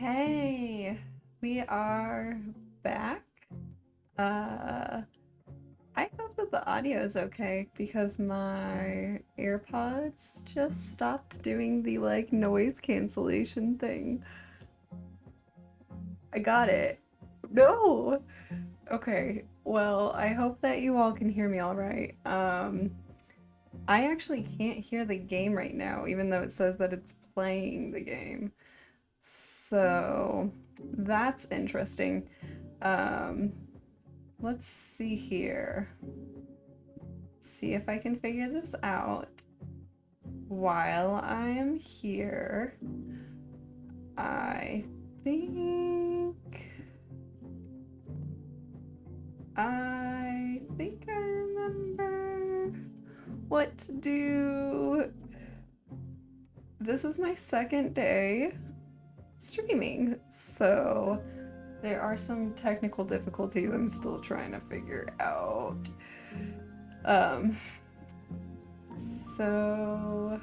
Hey, we are back. Uh, I hope that the audio is okay because my AirPods just stopped doing the noise cancellation thing. I got it. No. Okay. Well, I hope that you all can hear me all right. I actually can't hear the game right now, even though it says that it's playing the game. So that's interesting. Um, let's see here. See if I can figure this out while I am here. I think I remember what to do. This is my second day streaming, so there are some technical difficulties I'm still trying to figure out. Um, so,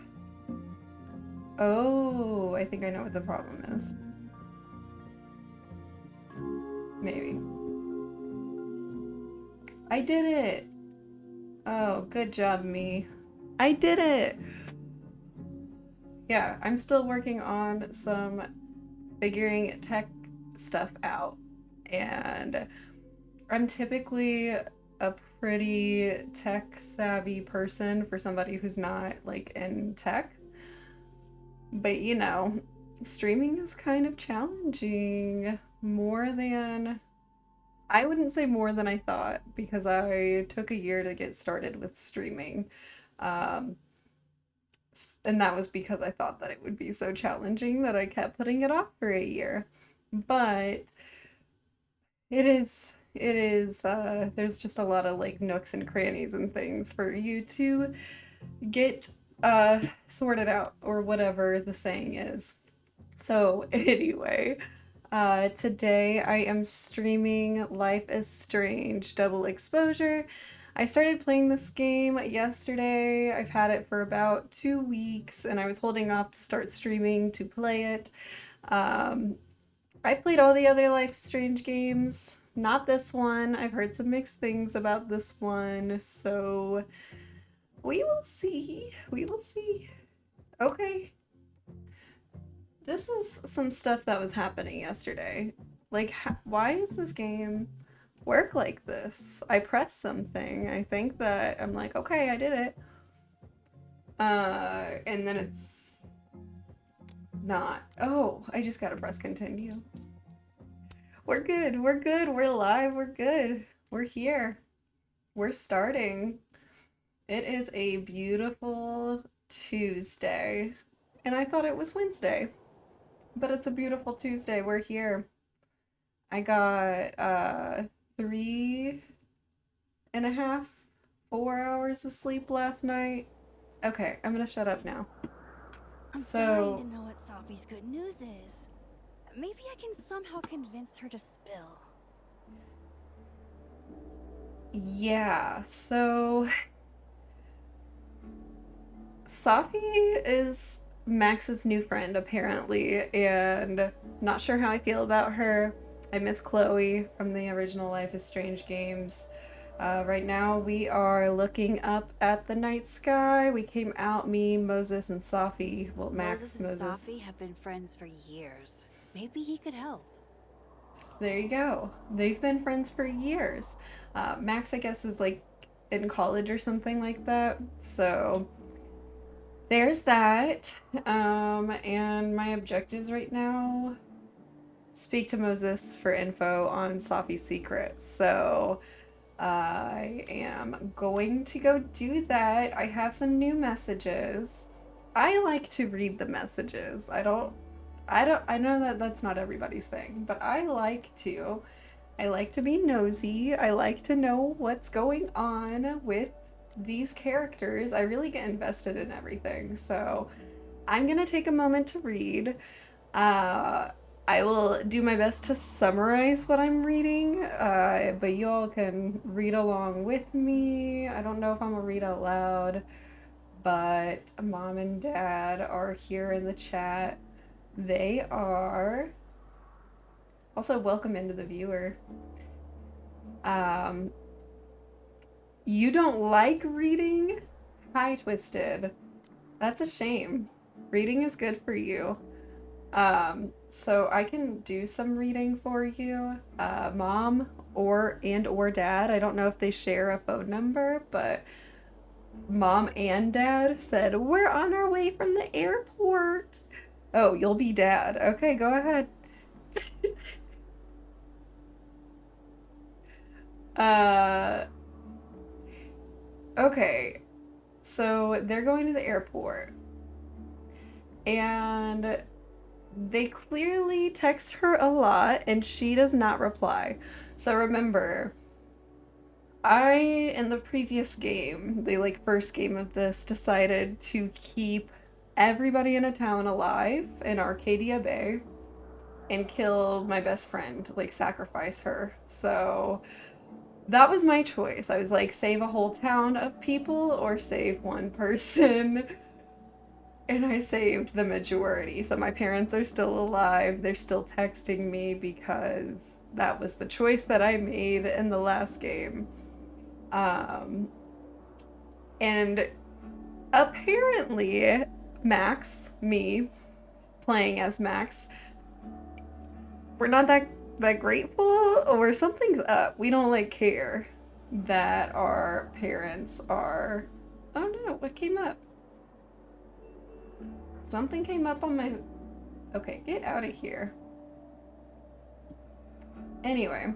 oh, I think I know what the problem is. Maybe. I did it! Oh, good job, me. I did it! Yeah, I'm still working on some figuring tech stuff out. And I'm typically a pretty tech savvy person for somebody who's not in tech. But streaming is kind of challenging more than I wouldn't say more than I thought because I took a year to get started with streaming. Um, and that was because I thought that it would be so challenging that I kept putting it off for a year. But there's just a lot of nooks and crannies and things for you to get sorted out or whatever the saying is. So anyway, today I am streaming Life is Strange Double Exposure. I started playing this game yesterday. I've had it for about 2 weeks and I was holding off to start streaming to play it. Um, I've played all the other Life is Strange games, not this one. I've heard some mixed things about this one, so we will see. We will see. Okay, this is some stuff that was happening yesterday. Why does this game work like this? I press something. I think that I'm like, okay, I did it. And then it's not. Oh, I just gotta press continue. We're good. We're good. We're live. We're good. We're here. We're starting. It is a beautiful Tuesday. And I thought it was Wednesday, but it's a beautiful Tuesday. We're here. I got 3.5, 4 hours of sleep last night. Okay, I'm gonna shut up now. I'm dying to So, know what Safi's good news is. Maybe I can somehow convince her to spill. yeah, so Safi is Max's new friend, apparently, and not sure how I feel about her. I miss Chloe from the original Life is Strange games. Right now, we are looking up at the night sky. We came out, me, Moses, and Safi. Well, Moses Max, and Moses. Safi have been friends for years. Maybe he could help. There you go. They've been friends for years. Max, I guess, is in college or something like that. So there's that. And my objectives right now speak to Moses for info on Safi's secret. So I am going to go do that. I have some new messages. I like to read the messages. I know that that's not everybody's thing, but I like to. I like to be nosy. I like to know what's going on with these characters. I really get invested in everything. So I'm going to take a moment to read. Uh, I will do my best to summarize what I'm reading, but you all can read along with me. I don't know if I'm going to read out loud, but mom and dad are here in the chat. They are. Also, welcome into the viewer. Um, you don't like reading? Hi, Twisted. That's a shame. Reading is good for you. So I can do some reading for you. Mom or dad. I don't know if they share a phone number, but mom and dad said, "We're on our way from the airport." Oh, you'll be dad. Okay, go ahead. Uh, okay. So they're going to the airport and they clearly text her a lot and she does not reply. So remember, in the previous game, the like first game of this, decided to keep everybody in a town alive in Arcadia Bay and kill my best friend, like sacrifice her. So that was my choice. I was like, save a whole town of people or save one person. And I saved the majority. So my parents are still alive. They're still texting me because that was the choice that I made in the last game. Um, and apparently, Max, me playing as Max, we're not that grateful, or something's up. We don't like care that our parents are. Oh no! What came up? Something came up on my. Okay, get out of here. Anyway,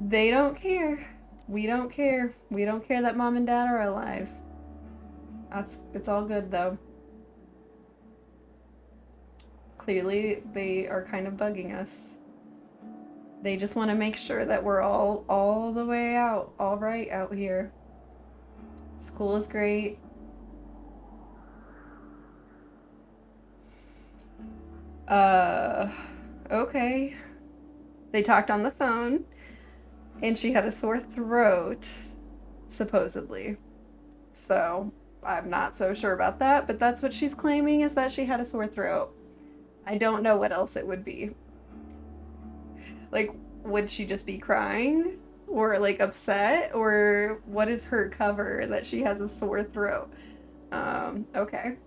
they don't care. We don't care. We don't care that mom and dad are alive. It's all good though. Clearly, they are kind of bugging us. They just want to make sure that we're all the way out, all right out here. School is great. Uh, okay. They talked on the phone, and she had a sore throat, supposedly. So I'm not so sure about that, but that's what she's claiming, is that she had a sore throat. I don't know what else it would be. Like, would she just be crying? Or like upset? Or what is her cover that she has a sore throat? Okay.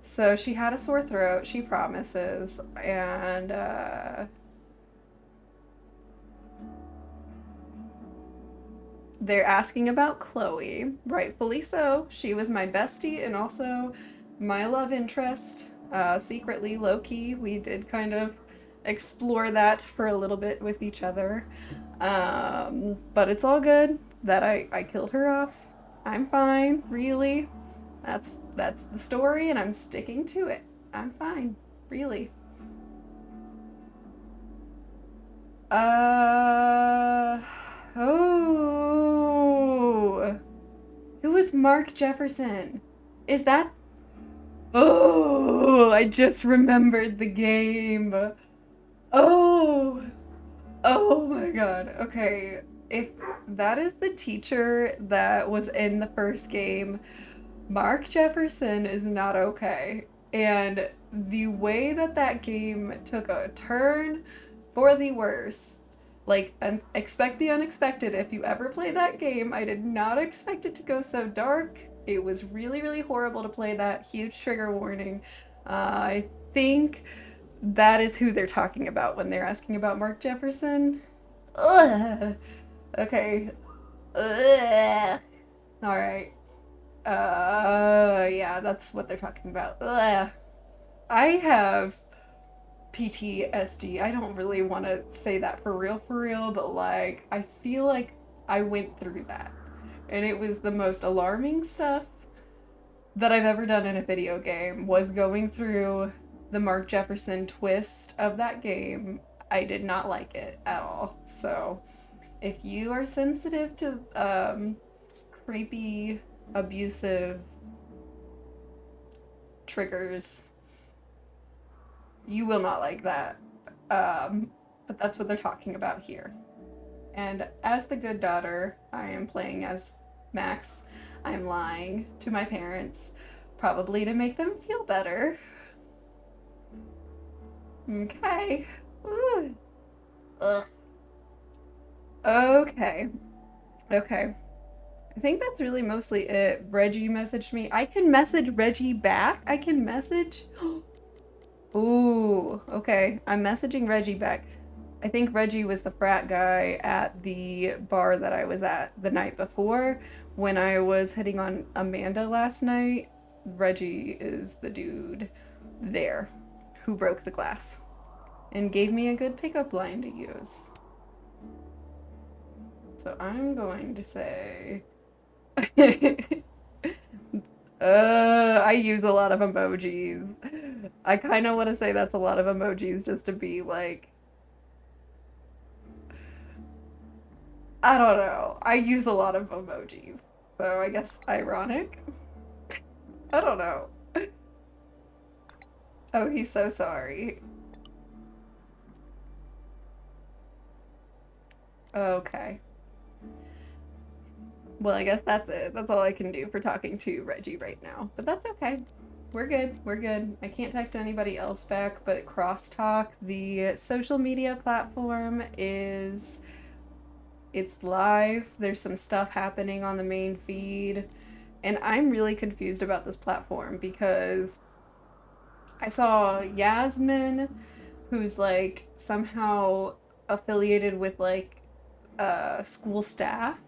So she had a sore throat, she promises, and they're asking about Chloe, rightfully so. She was my bestie and also my love interest. Secretly, low key, we did kind of explore that for a little bit with each other. But it's all good that I killed her off. I'm fine, really. That's the story, and I'm sticking to it. I'm fine, really. Uh oh. Who was Mark Jefferson? Is that? Oh, I just remembered the game. Oh, oh my god. Okay, if that is the teacher that was in the first game, Mark Jefferson is not okay. And the way that that game took a turn for the worse, like, expect the unexpected. If you ever play that game, I did not expect it to go so dark. It was really, really horrible to play that. Huge trigger warning. I think that is who they're talking about when they're asking about Mark Jefferson. Ugh. Okay. Ugh. All right. Yeah, that's what they're talking about. Ugh. I have PTSD. I don't really want to say that for real, but like, I feel like I went through that. And it was the most alarming stuff that I've ever done in a video game, was going through the Mark Jefferson twist of that game. I did not like it at all. So, if you are sensitive to creepy, abusive triggers, you will not like that. But that's what they're talking about here. And as the good daughter, I am playing as Max. I am lying to my parents, probably to make them feel better. Okay. Ooh. Ugh. Okay. Okay. I think that's really mostly it. Reggie messaged me. I can message Reggie back. I can message. Ooh, okay. I'm messaging Reggie back. I think Reggie was the frat guy at the bar that I was at the night before. When I was hitting on Amanda last night, Reggie is the dude there who broke the glass and gave me a good pickup line to use. So I'm going to say. I use a lot of emojis. I kind of want to say that's a lot of emojis just to be like, I don't know. I use a lot of emojis. So I guess ironic? I don't know. Oh, he's so sorry. Okay. Well, I guess that's it. That's all I can do for talking to Reggie right now. But that's okay. We're good. We're good. I can't text anybody else back, but Crosstalk, the social media platform, it's live. There's some stuff happening on the main feed. And I'm really confused about this platform because I saw Yasmin, who's like somehow affiliated with like school staff,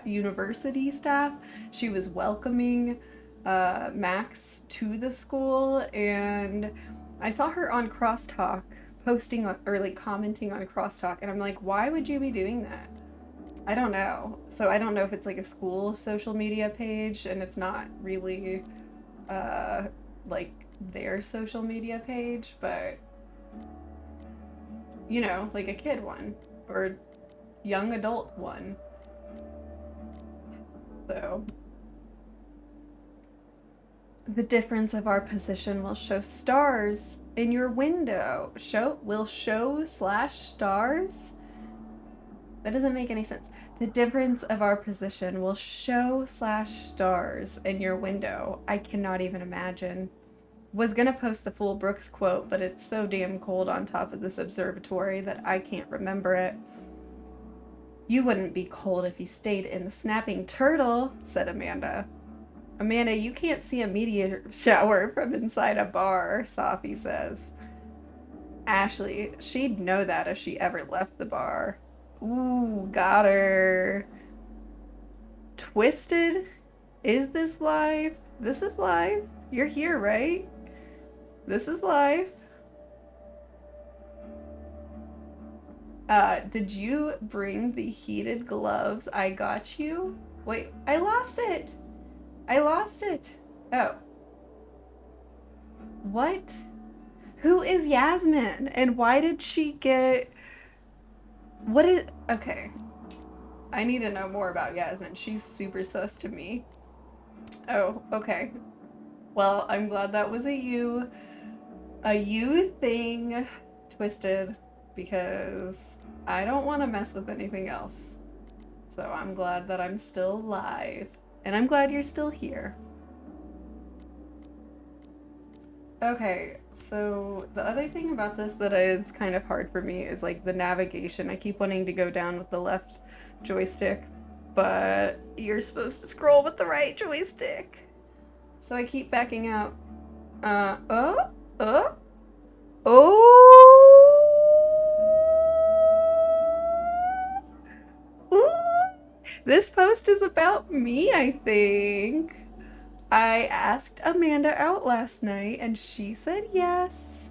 university staff. She was welcoming Max to the school, and I saw her on Crosstalk posting on, or like commenting on Crosstalk, and I'm like, why would you be doing that? I don't know. So I don't know if it's like a school social media page and it's not really uh like their social media page, but you know, like a kid one or young adult one. So the difference of our position will show stars in your window. Show slash stars? That doesn't make any sense. The difference of our position will show slash stars in your window. I cannot even imagine. Was gonna post the full Brooks quote, but it's so damn cold on top of this observatory that I can't remember it. You wouldn't be cold if you stayed in the Snapping Turtle, said Amanda. Amanda, you can't see a meteor shower from inside a bar, Safi says. Ashley, she'd know that if she ever left the bar. Ooh, got her. Twisted? Is this live? This is live? You're here, right? This is live. Did you bring the heated gloves I got you? Wait, I lost it. I lost it. Oh. What? Who is Yasmin? And why did she get... What is... Okay. I need to know more about Yasmin. She's super sus to me. Oh, okay. Well, I'm glad that was a you thing, Twisted, because I don't want to mess with anything else. So I'm glad that I'm still live. And I'm glad you're still here. Okay, so the other thing about this that is kind of hard for me is like the navigation. I keep wanting to go down with the left joystick, but you're supposed to scroll with the right joystick. So I keep backing out. Oh! Ooh! This post is about me, I think. I asked Amanda out last night and she said yes.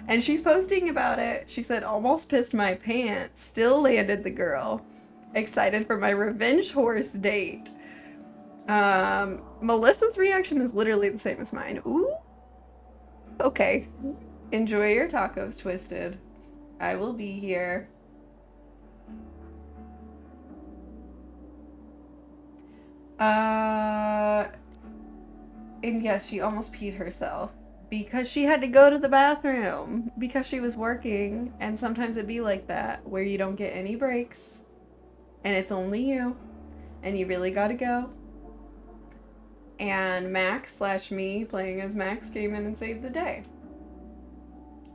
And she's posting about it. She said, almost pissed my pants. Still landed the girl. Excited for my revenge horse date. Melissa's reaction is literally the same as mine. Ooh. Okay. Enjoy your tacos, Twisted. I will be here. And yes, she almost peed herself because she had to go to the bathroom because she was working. And sometimes it'd be like that where you don't get any breaks and it's only you and you really gotta go. And Max slash me playing as Max came in and saved the day.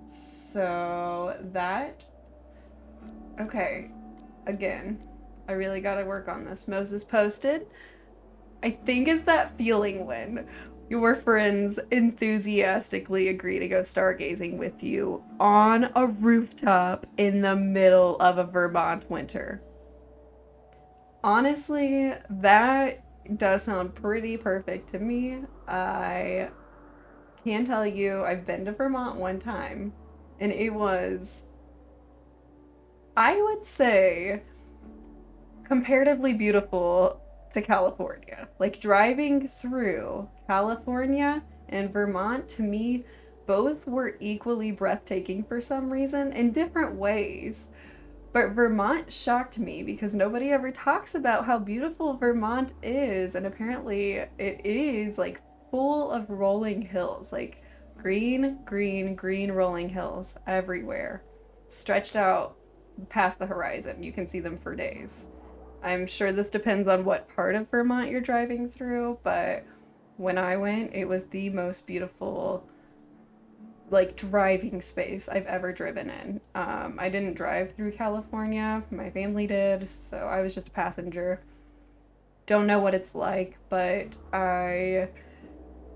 So that Okay, again, I really gotta work on this. Moses posted, I think it's that feeling when your friends enthusiastically agree to go stargazing with you on a rooftop in the middle of a Vermont winter. Honestly, that does sound pretty perfect to me. I can tell you, I've been to Vermont one time, and it was, I would say, comparatively beautiful to California. Like driving through California and Vermont, to me, both were equally breathtaking for some reason in different ways. But Vermont shocked me because nobody ever talks about how beautiful Vermont is. And apparently, it is like full of rolling hills, like green, green, green rolling hills everywhere, stretched out past the horizon. You can see them for days. I'm sure this depends on what part of Vermont you're driving through, but when I went, it was the most beautiful like driving space I've ever driven in. I didn't drive through California. My family did, so I was just a passenger. Don't know what it's like, but I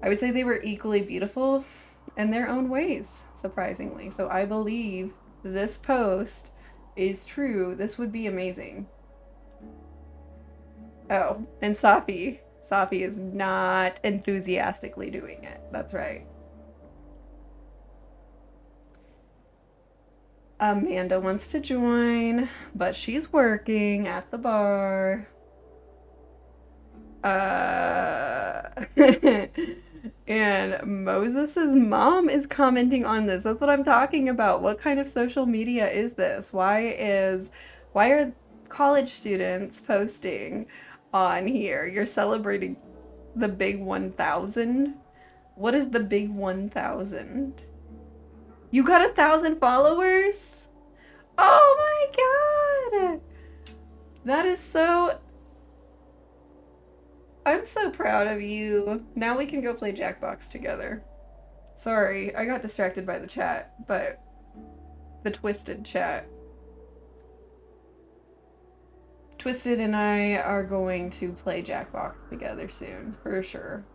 would say they were equally beautiful in their own ways, surprisingly. So I believe this post is true. This would be amazing. Oh, and Safi. Safi is not enthusiastically doing it. That's right. Amanda wants to join, but she's working at the bar. And Moses' mom is commenting on this. That's what I'm talking about. What kind of social media is this? Why are college students posting on here? You're celebrating the big 1000? What is the big 1000? You got 1,000 followers? Oh my god! That is so. I'm so proud of you. Now we can go play Jackbox together. Sorry, I got distracted by the chat, but the Twisted chat. Twisted and I are going to play Jackbox together soon, for sure.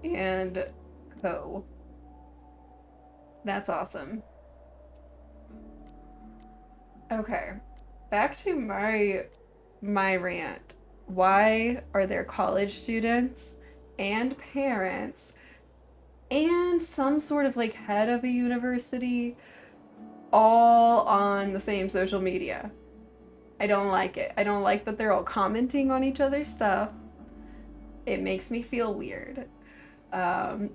And Co. That's awesome. Okay, back to my rant. Why are there college students and parents and some sort of like head of a university all on the same social media? I don't like it. I don't like that they're all commenting on each other's stuff. It makes me feel weird. Um,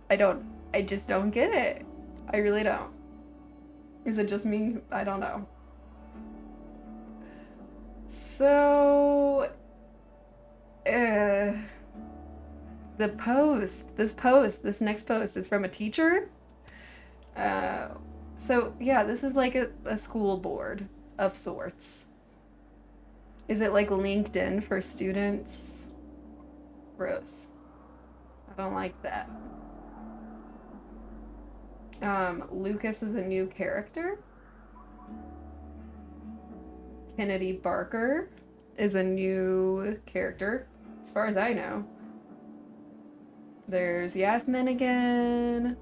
I don't, I just don't get it. I really don't. Is it just me? I don't know. So, uh, this next post is from a teacher. Uh, so yeah, this is like a school board of sorts. Is it like LinkedIn for students? Gross. I don't like that. Lucas is a new character. Kennedy Barker is a new character, as far as I know. There's Yasmin again.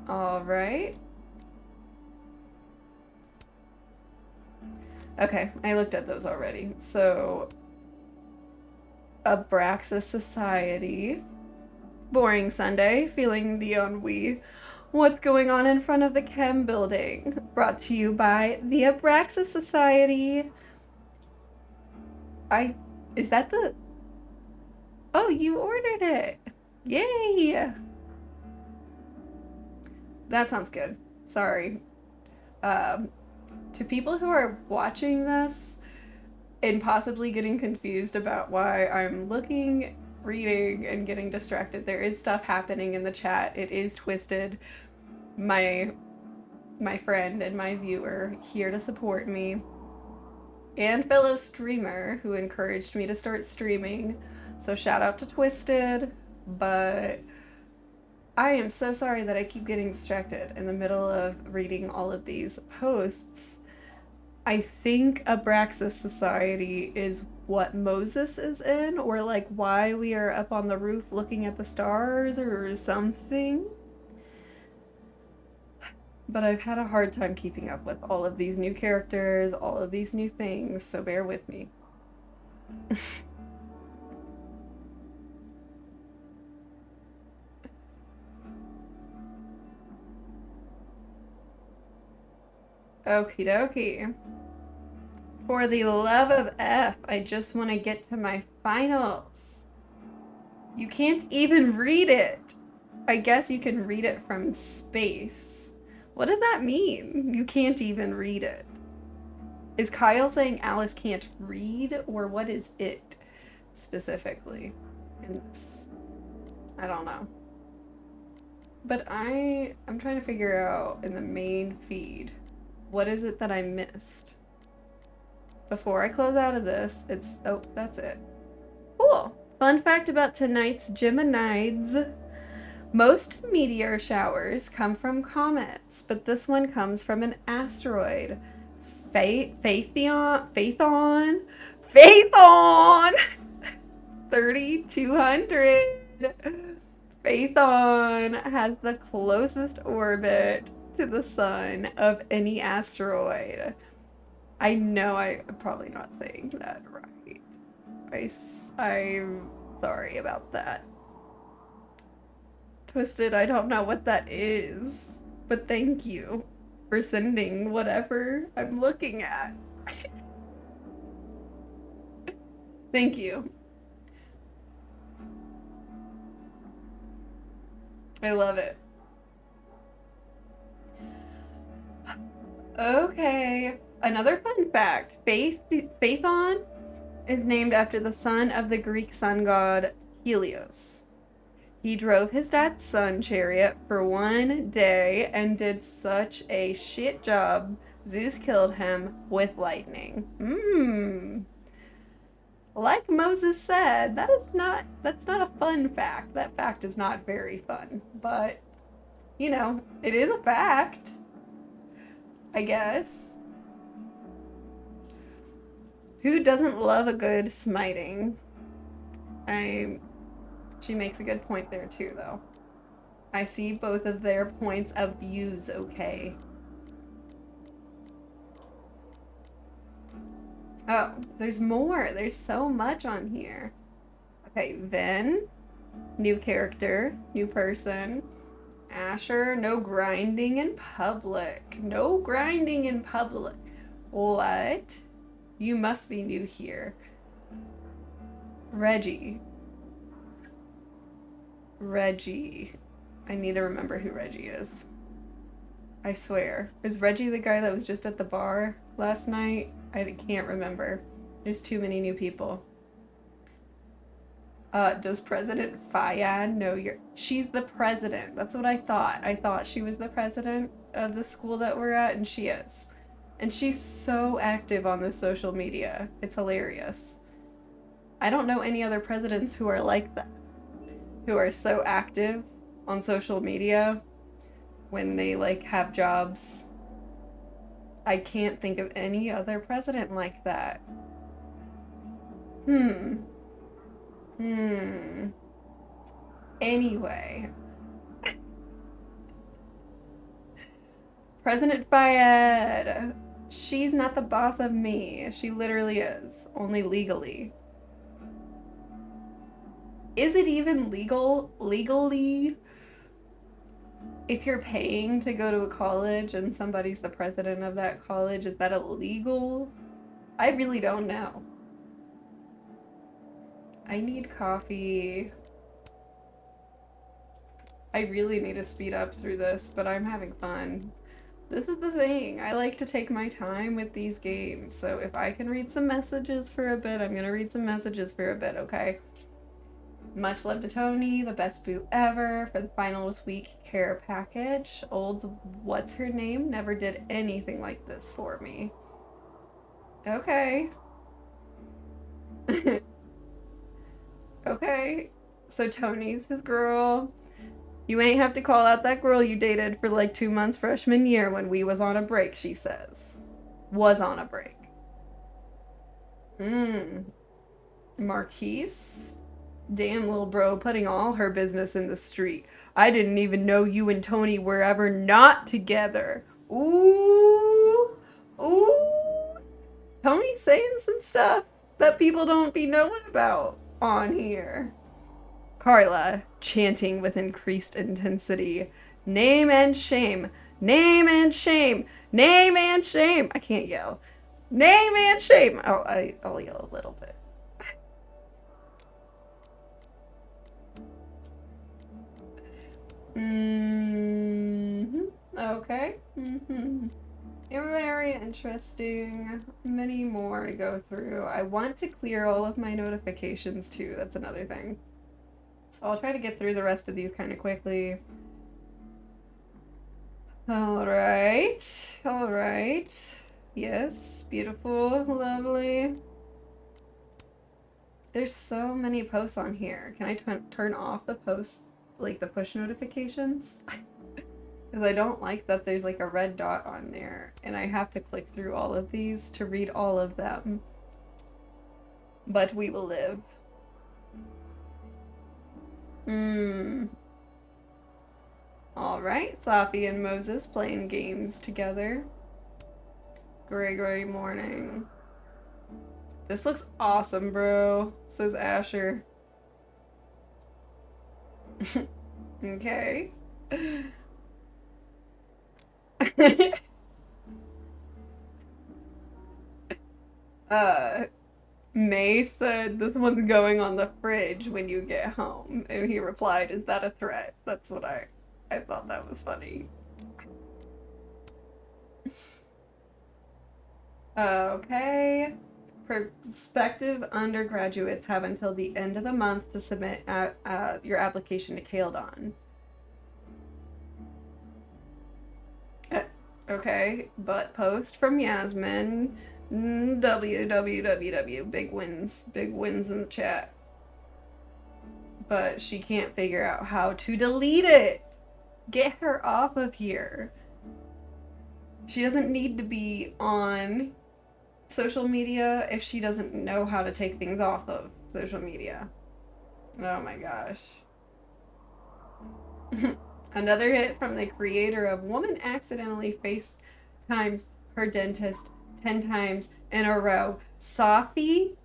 All right. Okay, I looked at those already. So, Abraxas Society. Boring Sunday, feeling the ennui. What's going on in front of the chem building? Brought to you by the Abraxas Society. Is that the. Oh, you ordered it. Yay! That sounds good. Sorry. Um, to people who are watching this and possibly getting confused about why I'm looking, reading, and getting distracted, there is stuff happening in the chat. It is Twisted, my friend and my viewer, here to support me, and fellow streamer who encouraged me to start streaming. So shout out to Twisted, but I am so sorry that I keep getting distracted in the middle of reading all of these posts. I think Abraxas Society is what Moses is in, or like why we are up on the roof looking at the stars or something. But I've had a hard time keeping up with all of these new characters, all of these new things, so bear with me. Okie dokie. For the love of F, I just want to get to my finals. You can't even read it. I guess you can read it from space. What does that mean? You can't even read it. Is Kyle saying Alice can't read, or what is it specifically in this? I don't know. But I'm trying to figure out in the main feed, what is it that I missed? Before I close out of this, oh, that's it. Cool. Fun fact about tonight's Geminids. Most meteor showers come from comets, but this one comes from an asteroid. Phaethon 3200. Phaethon has the closest orbit to the sun of any asteroid. I know I'm probably not saying that right. I'm sorry about that. Twisted, I don't know what that is, but thank you for sending whatever I'm looking at. Thank you. I love it. Okay, another fun fact. Phaethon is named after the son of the Greek sun god Helios. He drove his dad's sun chariot for one day and did such a shit job, Zeus killed him with lightning. Like Moses said, that's not a fun fact. That fact is not very fun, but you know, it is a fact, I guess. Who doesn't love a good smiting? She makes a good point there too, though. I see both of their points of views, okay. Oh, there's more. There's so much on here. Okay, Ven, new character, new person. Asher, no grinding in public. No grinding in public. What? You must be new here. Reggie. I need to remember who Reggie is. I swear. Is Reggie the guy that was just at the bar last night? I can't remember. There's too many new people. Does President Fayad know she's the president? That's what I thought. I thought she was the president of the school that we're at, and she is. And she's so active on the social media. It's hilarious. I don't know any other presidents who are like that, who are so active on social media when they like have jobs. I can't think of any other president like that. Anyway. President Fayed. She's not the boss of me. She literally is. Only legally. Is it even legally? If you're paying to go to a college and somebody's the president of that college, is that illegal? I really don't know. I need coffee. I really need to speed up through this, but I'm having fun. This is the thing. I like to take my time with these games, so if I can read some messages for a bit, I'm gonna read some messages for a bit, okay? Much love to Tony, the best boo ever for the finals week care package. Old what's her name never did anything like this for me. Okay. Okay. So Tony's his girl. You ain't have to call out that girl you dated for like 2 months freshman year when we was on a break, she says. Was on a break. Marquise? Damn, little bro, putting all her business in the street. I didn't even know you and Tony were ever not together. Ooh. Ooh. Tony's saying some stuff that people don't be knowing about on here. Carla, chanting with increased intensity. Name and shame. Name and shame. Name and shame. I can't yell. Name and shame. I'll yell a little bit. Okay. Very interesting. Many more to go through. I want to clear all of my notifications too. That's another thing. So I'll try to get through the rest of these kind of quickly. Alright. Alright. Yes. Beautiful. Lovely. There's so many posts on here. Can I turn off the posts, like the push notifications? Because I don't like that there's like a red dot on there and I have to click through all of these to read all of them. But we will live. Alright, Safi and Moses playing games together. Gregory morning. This looks awesome, bro, says Asher. Okay. May said this one's going on the fridge when you get home, and he replied, "Is that a threat?" That's what I thought that was funny. Okay. Prospective undergraduates have until the end of the month to submit your application to Kaeldon. Okay, but post from Yasmin. www. Big wins in the chat. But she can't figure out how to delete it. Get her off of here. She doesn't need to be on social media if she doesn't know how to take things off of social media. Oh my gosh. Another hit from the creator of Woman Accidentally FaceTimes Her Dentist 10 times in a row. Safi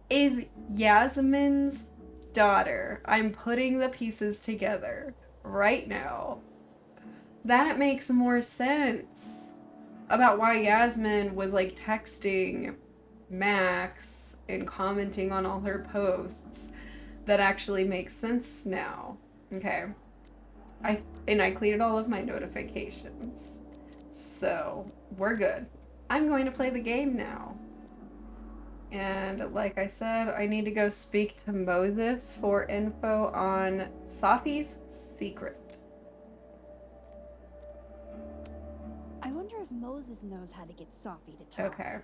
is Yasmin's daughter. I'm putting the pieces together right now. That makes more sense about why Yasmin was like texting Max and commenting on all her posts. That actually makes sense now. Okay. I cleared all of my notifications. So, we're good. I'm going to play the game now. And like I said, I need to go speak to Moses for info on Safi's secret. I wonder if Moses knows how to get Safi to talk. Okay.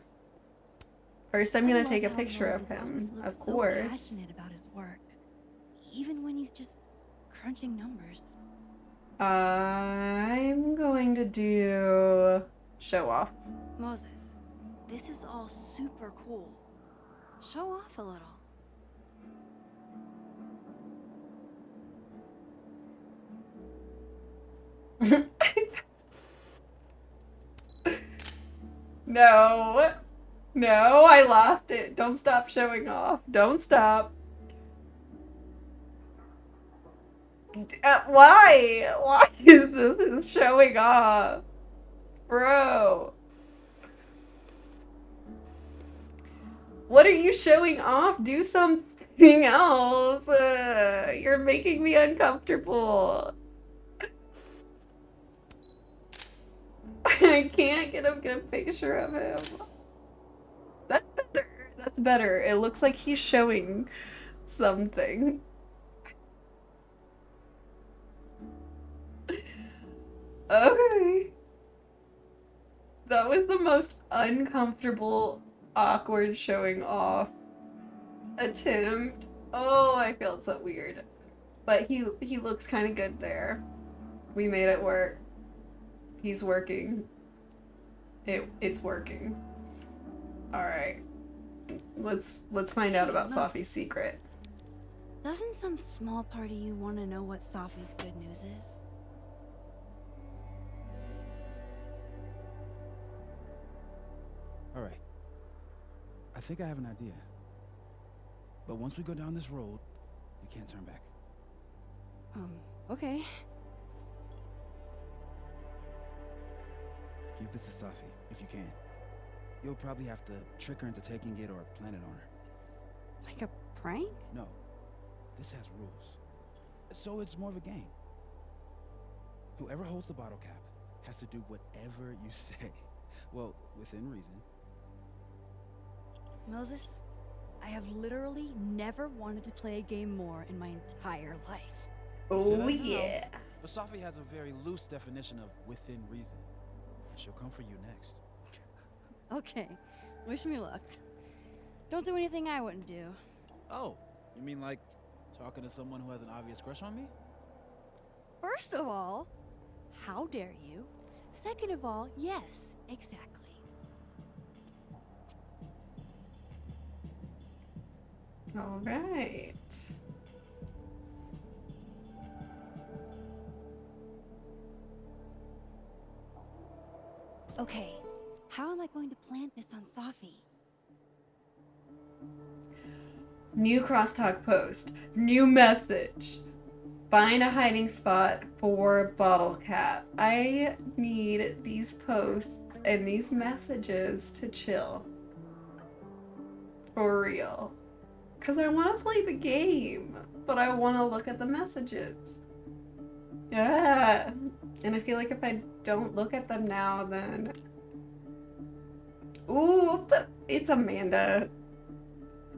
First, I'm going to take a picture of him, of course. So passionate about his work, even when he's just crunching numbers. I'm going to do show off. Moses, this is all super cool. Show off a little. No. No, I lost it. Don't stop showing off. Don't stop. Why? Why is this showing off? Bro. What are you showing off? Do something else. You're making me uncomfortable. I can't get a good picture of him. That's better. That's better. It looks like he's showing something. Okay. That was the most uncomfortable, awkward showing off attempt. Oh, I felt so weird. But he looks kind of good there. We made it work. He's working. It's working. All right. Let's find out Hey, about Moses. Sophie's secret. Doesn't some small part of you want to know what Sophie's good news is? All right. I think I have an idea. But once we go down this road, we can't turn back. Okay. Give this to Safi, if you can. You'll probably have to trick her into taking it or plant it on her. Like a prank? No. This has rules. So it's more of a game. Whoever holds the bottle cap has to do whatever you say. Well, within reason. Moses, I have literally never wanted to play a game more in my entire life. Oh Should I? yeah. But Safi has a very loose definition of within reason. She'll come for you next. Okay, wish me luck. Don't do anything I wouldn't do. Oh, you mean like talking to someone who has an obvious crush on me? First of all, how dare you? Second of all, yes, exactly. All right. Okay, how am I going to plant this on Safi? New crosstalk post. New message. Find a hiding spot for bottle cap. I need these posts and these messages to chill. For real. Because I want to play the game, but I want to look at the messages. Yeah. And I feel like if I don't look at them now, then... Ooh, but it's Amanda.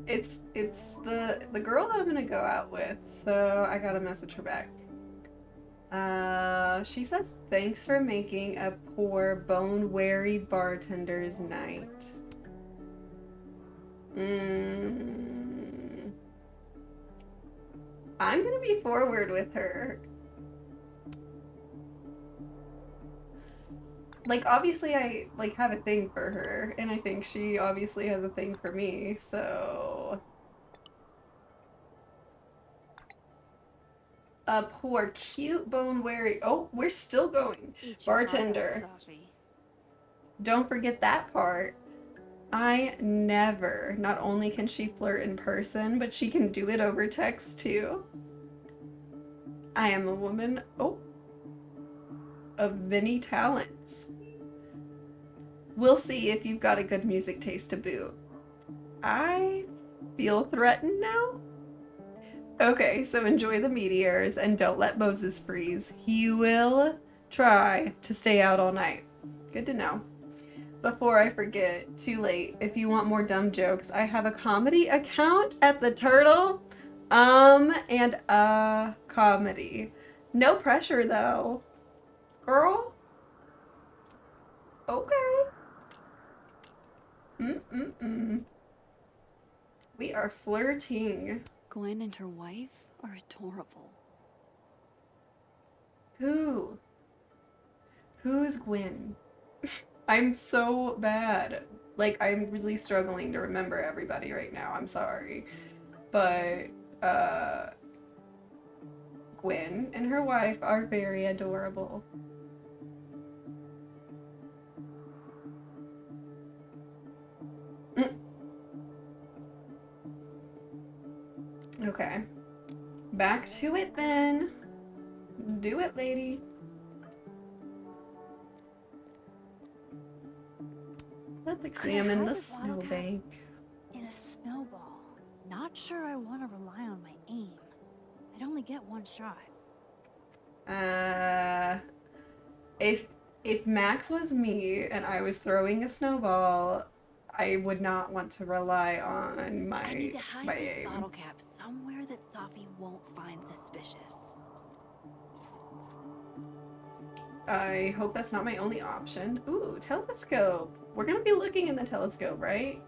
It's the girl I'm gonna go out with, so I gotta message her back. She says, thanks for making a poor, bone-weary bartender's night. I'm gonna be forward with her. Like, obviously I, like, have a thing for her, and I think she obviously has a thing for me, so... A poor, cute, bone-weary... Oh, we're still going. Eat your heart out, Bartender. Safi. Don't forget that part. I never... Not only can she flirt in person, but she can do it over text, too. I am a woman... Oh. Of many talents. We'll see if you've got a good music taste to boot. I feel threatened now. Okay, so enjoy the meteors and don't let Moses freeze. He will try to stay out all night. Good to know. Before I forget, too late. If you want more dumb jokes, I have a comedy account at the Turtle. And a comedy. No pressure though. Girl? Okay. We are flirting. Gwen and her wife are adorable. Who? Who's Gwen? I'm so bad. Like, I'm really struggling to remember everybody right now. I'm sorry. But, Gwen and her wife are very adorable. Okay. Back to it then. Do it, lady. Let's examine the hide the bottle cap? snowbank. In a snowball. Not sure I want to rely on my aim. I'd only get one shot. If Max was me and I was throwing a snowball, I would not want to rely on I need my to hide this aim. bottle cap somewhere that Safi won't find suspicious. I hope that's not my only option. Ooh, telescope. We're gonna be looking in the telescope, right?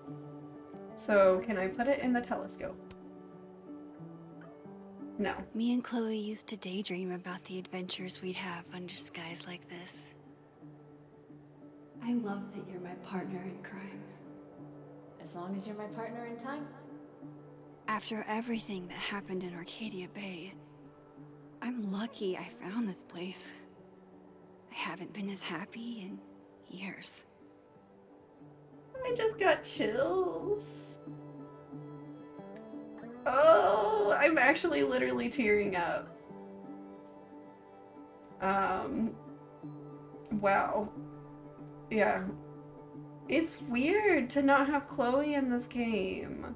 So can I put it in the telescope? No. Me and Chloe used to daydream about the adventures we'd have under skies like this. I love that you're my partner in crime. As long as you're my partner in time. After everything that happened in Arcadia Bay, I'm lucky I found this place. I haven't been as happy in years. I just got chills. Oh, I'm actually literally tearing up. Wow. Yeah. It's weird to not have Chloe in this game.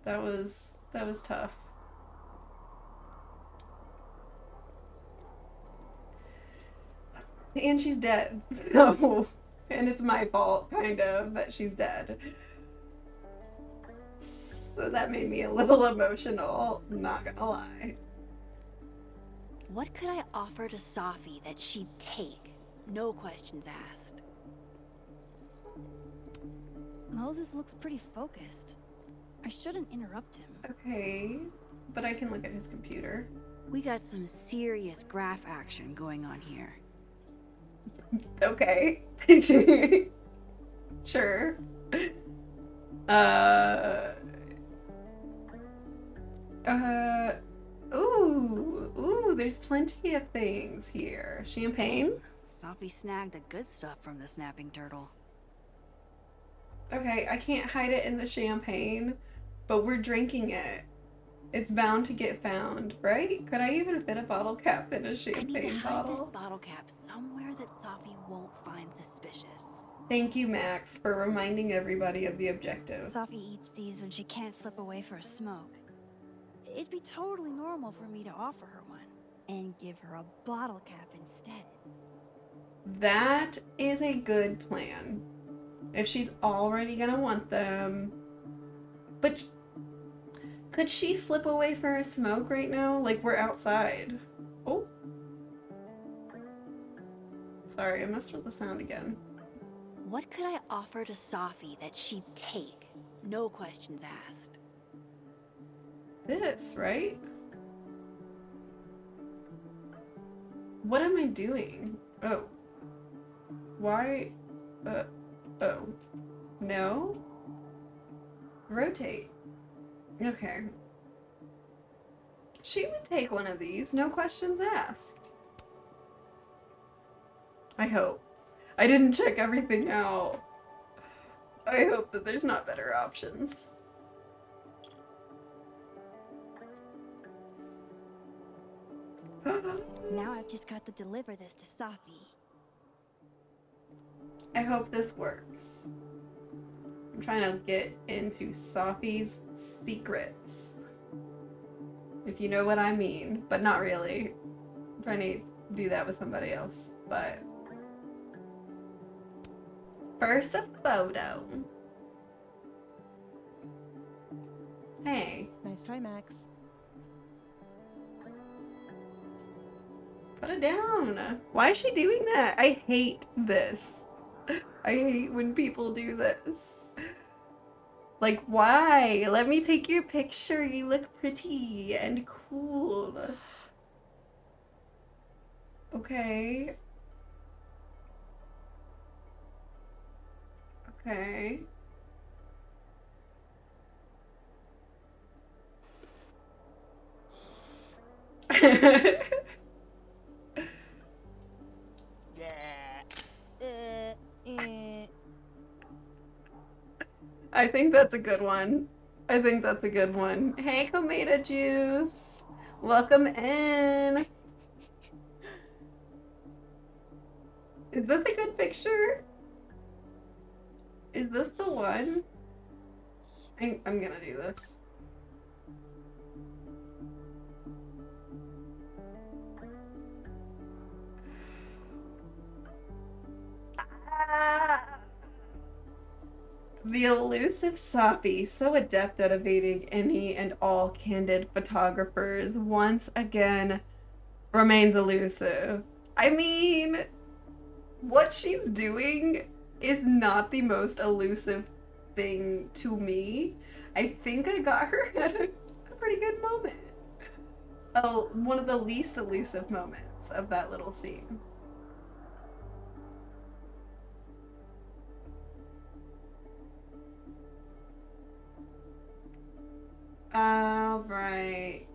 That was tough. And she's dead. So, and it's my fault, kind of, that she's dead. So that made me a little emotional, not gonna lie. What could I offer to Safi that she'd take? No questions asked. Moses looks pretty focused. I shouldn't interrupt him. Okay, but I can look at his computer. We got some serious graph action going on here. Okay. Sure. Ooh, there's plenty of things here. Champagne? Safi snagged the good stuff from the snapping turtle. Okay, I can't hide it in the champagne, but we're drinking it. It's bound to get found, right? Could I even fit a bottle cap in a I need to champagne hide this bottle? bottle cap somewhere that Safi won't find suspicious. Thank you, Max, for reminding everybody of the objective. Safi eats these when she can't slip away for a smoke. It'd be totally normal for me to offer her one and give her a bottle cap instead. That is a good plan. If she's already gonna want them. But could she slip away for a smoke right now? Like, we're outside. Oh. Sorry, I messed with the sound again. What could I offer to Safi that she'd take? No questions asked. This, right? What am I doing? Oh. Why? Oh. No? Rotate. Okay. She would take one of these, no questions asked. I hope. I didn't check everything out. I hope that there's not better options. Now I've just got to deliver this to Safi. I hope this works. I'm trying to get into Safi's secrets. If you know what I mean, but not really. I'm trying to do that with somebody else, but... First, a photo. Hey. Nice try, Max. Put it down. Why is she doing that? I hate this. I hate when people do this. Like, why? Let me take your picture. You look pretty and cool. Okay. Okay. I think that's a good one. I think that's a good one. Hey, Tomato Juice. Welcome in. Is this a good picture? Is this the one? I'm gonna do this. The elusive Safi, so adept at evading any and all candid photographers, once again remains elusive. I mean, what she's doing is not the most elusive thing to me. I think I got her at pretty good moment. Oh, one of the least elusive moments of that little scene. All right.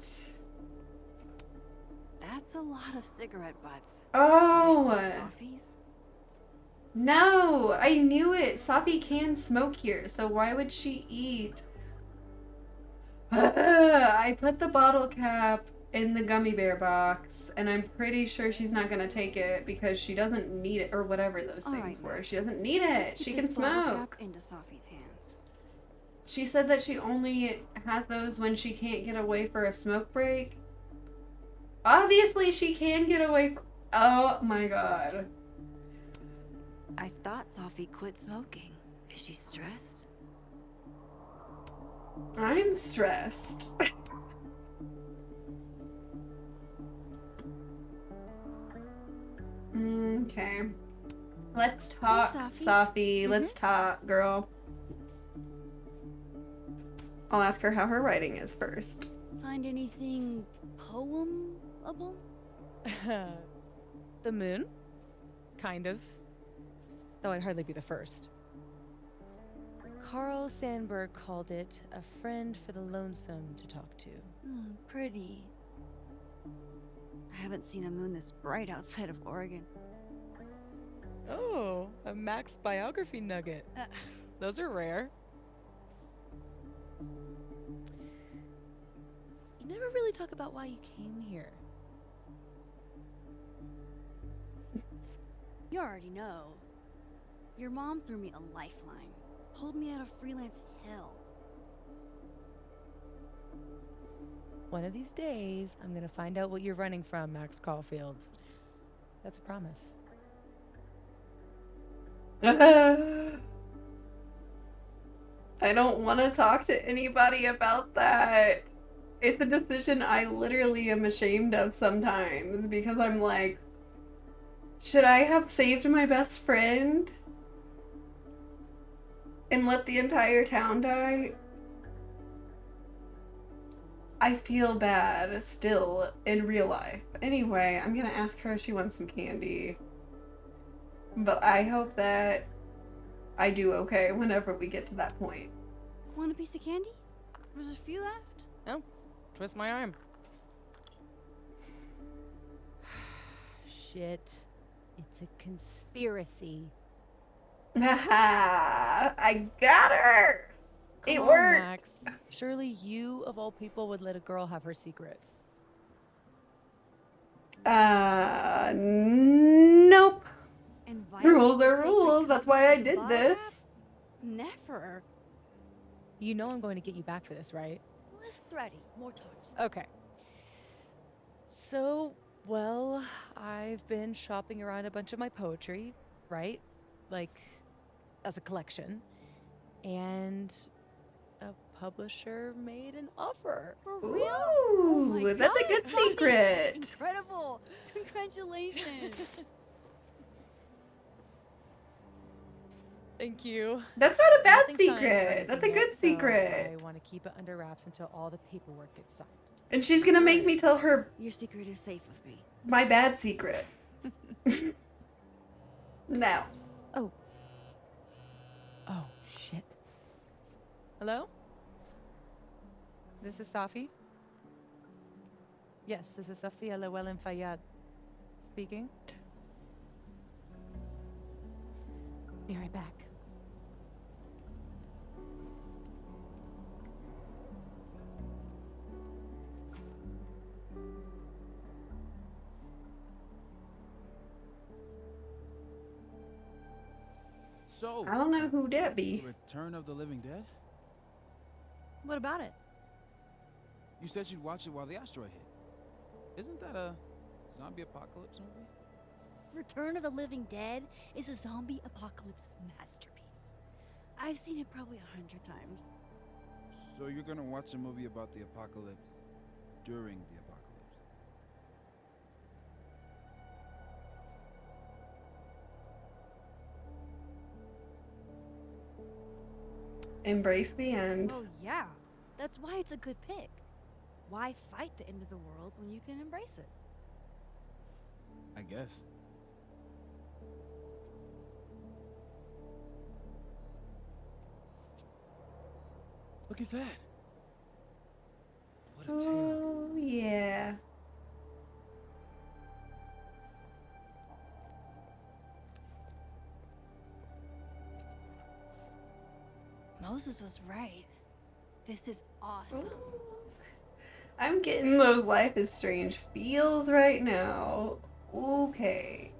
That's a lot of cigarette butts. Oh! Soffies? No! I knew it! Safi can smoke here, so why would she eat? I put the bottle cap in the gummy bear box, and I'm pretty sure she's not gonna take it because she doesn't need it, or whatever those All things right, were. Max. She doesn't need it. Let's She get can this bottle smoke. cap into Sophie's hands. She said that she only has those when she can't get away for a smoke break. Obviously, she can get away from. Oh my god. I thought Sophie quit smoking. Is she stressed? I'm stressed. Okay. Let's talk, Safi. Safi. Let's talk, girl. I'll ask her how her writing is first. Find anything poemable? The moon? Kind of. Though I'd hardly be the first. Carl Sandburg called it a friend for the lonesome to talk to. Pretty. I haven't seen a moon this bright outside of Oregon. Oh, a Max biography nugget. Those are rare. You never really talk about why you came here. You already know. Your mom threw me a lifeline. Pulled me out of freelance hell. One of these days, I'm gonna find out what you're running from, Max Caulfield. That's a promise. I don't want to talk to anybody about that. It's a decision I literally am ashamed of sometimes because I'm like, should I have saved my best friend and let the entire town die? I feel bad still in real life. Anyway, I'm gonna ask her if she wants some candy. But I hope that I do okay whenever we get to that point. Want a piece of candy? There's a few left. Oh, twist my arm. Shit. It's a conspiracy. Haha, I got her! Come It on, worked! Max. Surely you, of all people, would let a girl have her secrets. Nope. And Rules violate the are sacred rules. That's why I covenant did of this. Never. You know I'm going to get you back for this, right? Less thready, more talking. Okay. So, well, I've been shopping around a bunch of my poetry, right? Like, as a collection. And a publisher made an offer. For Ooh, real? Oh my that's a God, good Connie, secret. Incredible. Congratulations. Thank you. That's not a bad Nothing signed or secret. That's a anything good yet, so secret. I want to keep it under wraps until all the paperwork gets signed. And she's gonna make me tell her Your secret is safe with me. my bad secret. Now. Oh. Oh, shit. Hello? This is Safi? Yes, this is Safia Llewellyn Fayyad. Speaking. Be right back. So, I don't know who that the be. Return of the Living Dead? What about it? You said you'd watch it while the asteroid hit. Isn't that a zombie apocalypse movie? Return of the Living Dead is a zombie apocalypse masterpiece. I've seen it probably 100 times. So you're gonna watch a movie about the apocalypse during the apocalypse? Embrace the end. Oh yeah, that's why it's a good pick. Why fight the end of the world when you can embrace it? I guess. Look at that. What a tale. Oh, yeah. Moses was right. This is awesome. Ooh. I'm getting those Life is Strange feels right now. Okay.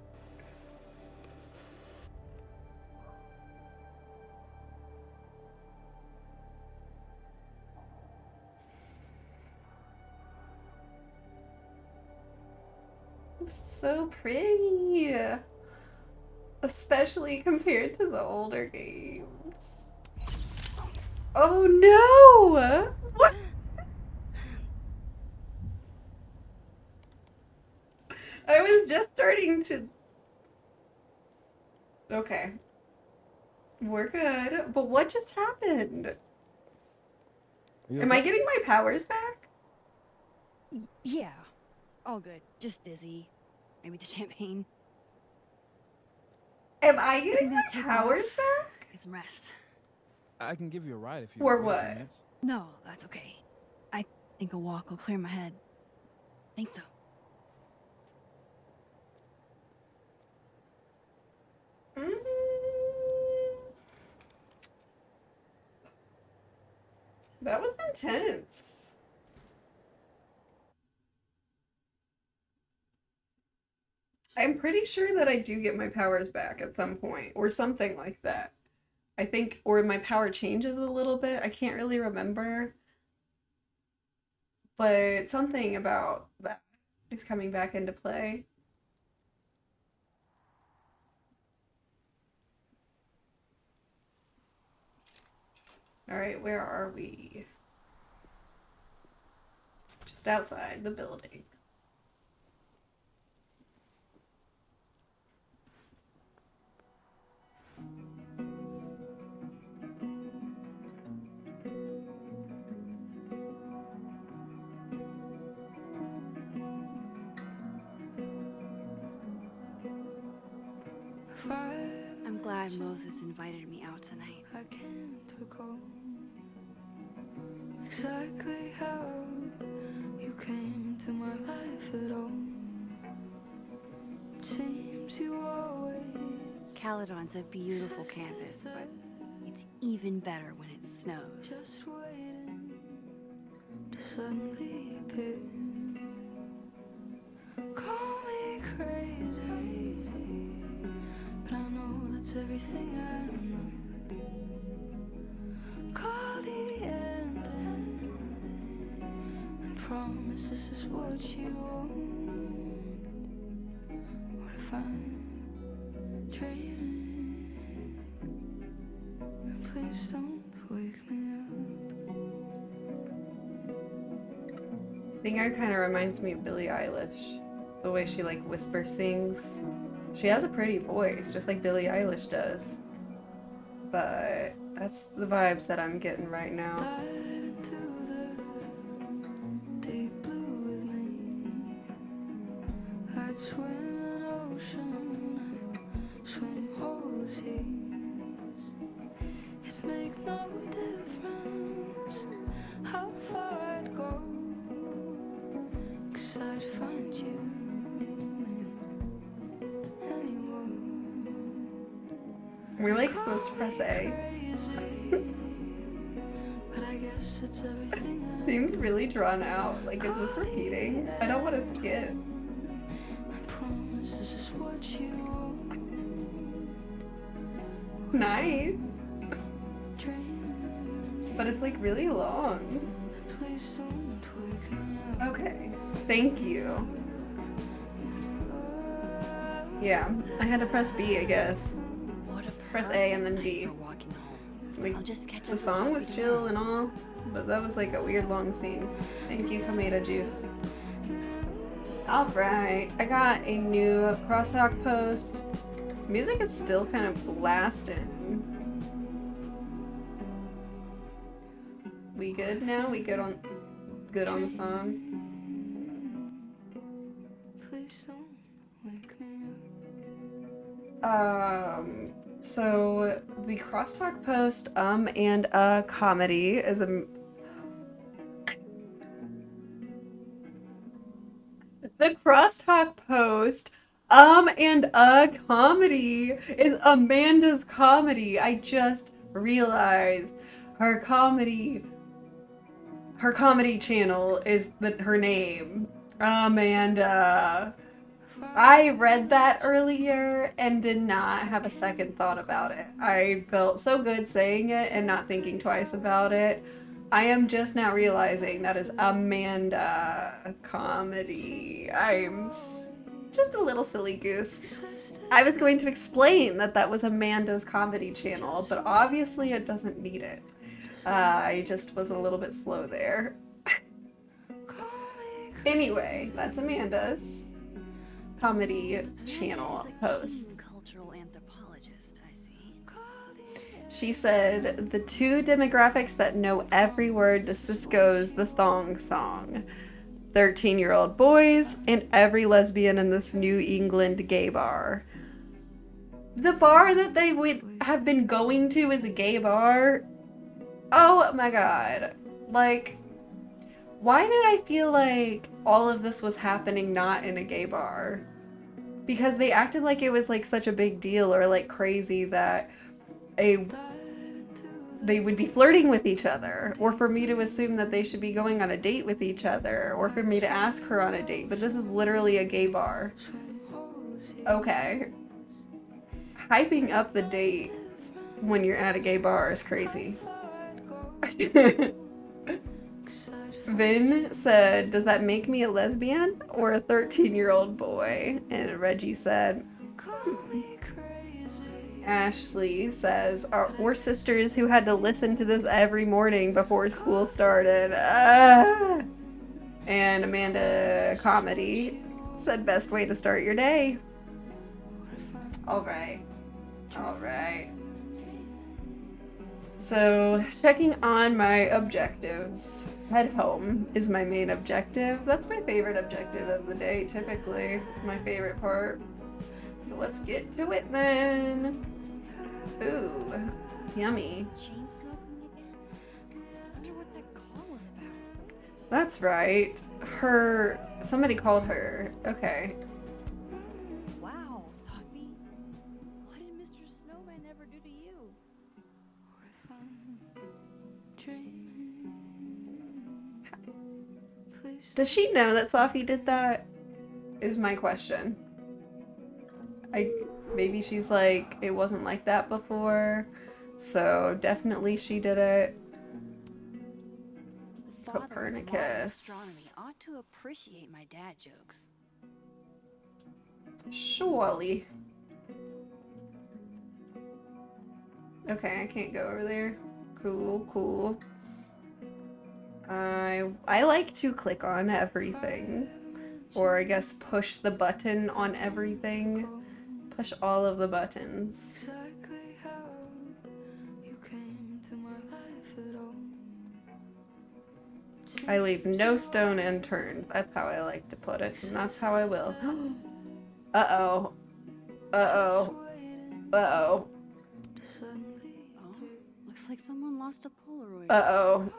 This is so pretty. Especially compared to the older games. Oh no! What? I was just starting to. Okay. We're good. But what just happened? Am I getting my powers back? Yeah, all good. Just dizzy. Maybe the champagne. Am I getting I'm my gonna take powers off. back? Get some rest. I can give you a ride if you Or wait a few what? minutes. No, that's okay. I think a walk will clear my head. Think so. Mm. That was intense. I'm pretty sure that I do get my powers back at some point, or something like that. I think, or my power changes a little bit. I can't really remember. But something about that is coming back into play. Alright, where are we? Just outside the building. I'm glad Moses invited me out tonight. I can't recall exactly how you came into my life at all. It seems you always Caledon's a beautiful campus, but it's even better when it snows. just waiting to suddenly appear. Call me crazy, but I know that's everything I know. Call the end and promise this is what you want. What if I'm dreaming? And please don't wake me up. Singer kind of reminds me of Billie Eilish. The way she like whisper sings. She has a pretty voice, just like Billie Eilish does. But that's the vibes that I'm getting right now. Dive into the deep blue with me. I'd swim an ocean and swim all the seas. It'd make no difference how far I'd go, 'cause I'd find you in anyone. We're like supposed to press A. But I guess it's everything I Seems really drawn out. Like, is this repeating? I don't want to skip. I promise this is what you want. Nice. Dreaming, But it's like really long. please don't wake me up. Okay. Thank you. Yeah, I had to press B, I guess. What a Press A and then perfect B. night for walking home. Like, I'll just catch up the with song was Sophie chill tomorrow. and all, but that was like a weird long scene. Thank you, tomato juice. Alright, I got a new crosstalk post. Music is still kind of blasting. We good now? We good on... good on the song. Please don't wake me So the Crosstalk Post, and comedy is a. The Crosstalk Post, and a comedy is Amanda's comedy. I just realized her comedy channel is her name. Amanda. I read that earlier and did not have a second thought about it. I felt so good saying it and not thinking twice about it. I am just now realizing that is Amanda comedy. Just a little silly goose. I was going to explain that was Amanda's comedy channel, but obviously it doesn't need it. I just was a little bit slow there. Anyway, that's Amanda's comedy channel post. Cultural anthropologist, I see. She said, the two demographics that know every word to Cisco's The Thong Song. 13-year-old boys and every lesbian in this New England gay bar. The bar that they would have been going to is a gay bar? Oh my god. Like, why did I feel like all of this was happening not in a gay bar? Because they acted like it was like such a big deal or like crazy that they would be flirting with each other, or for me to assume that they should be going on a date with each other, or for me to ask her on a date. But this is literally a gay bar. Okay. Hyping up the date when you're at a gay bar is crazy. Vin said, does that make me a lesbian or a 13-year-old boy? And Reggie said, Ashley says, we're sisters who had to listen to this every morning before school started. And Amanda Comedy said, best way to start your day. All right. So, checking on my objectives. Head home is my main objective. That's my favorite objective of the day, typically. My favorite part. So let's get to it then. Ooh, yummy. Chain smoking again? I wonder what that call was about. That's right. Somebody called her. Okay. Wow, Sophie. What did Mr. Snowman ever do to you? Does she know that Sophie did that? Is my question. Maybe she's like, it wasn't like that before, so definitely she did it. The father of modern Copernicus. astronomy ought to appreciate my dad jokes. Surely. Okay, I can't go over there. Cool. I like to click on everything. Or I guess push the button on everything. Push all of the buttons. exactly how you came into my life at all. I leave no stone unturned. That's how I like to put it, and that's how I will. Uh-oh. Suddenly, Oh, looks like someone lost a Polaroid. Uh-oh.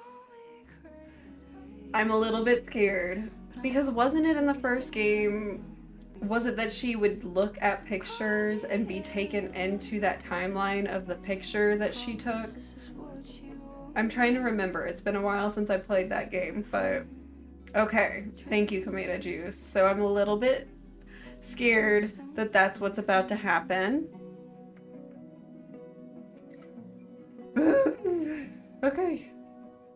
I'm a little bit scared. Because wasn't it in the first game, was it that she would look at pictures and be taken into that timeline of the picture that she took? I'm trying to remember. It's been a while since I played that game, but okay. Thank you, Kameda Juice. So I'm a little bit scared that that's what's about to happen. Okay.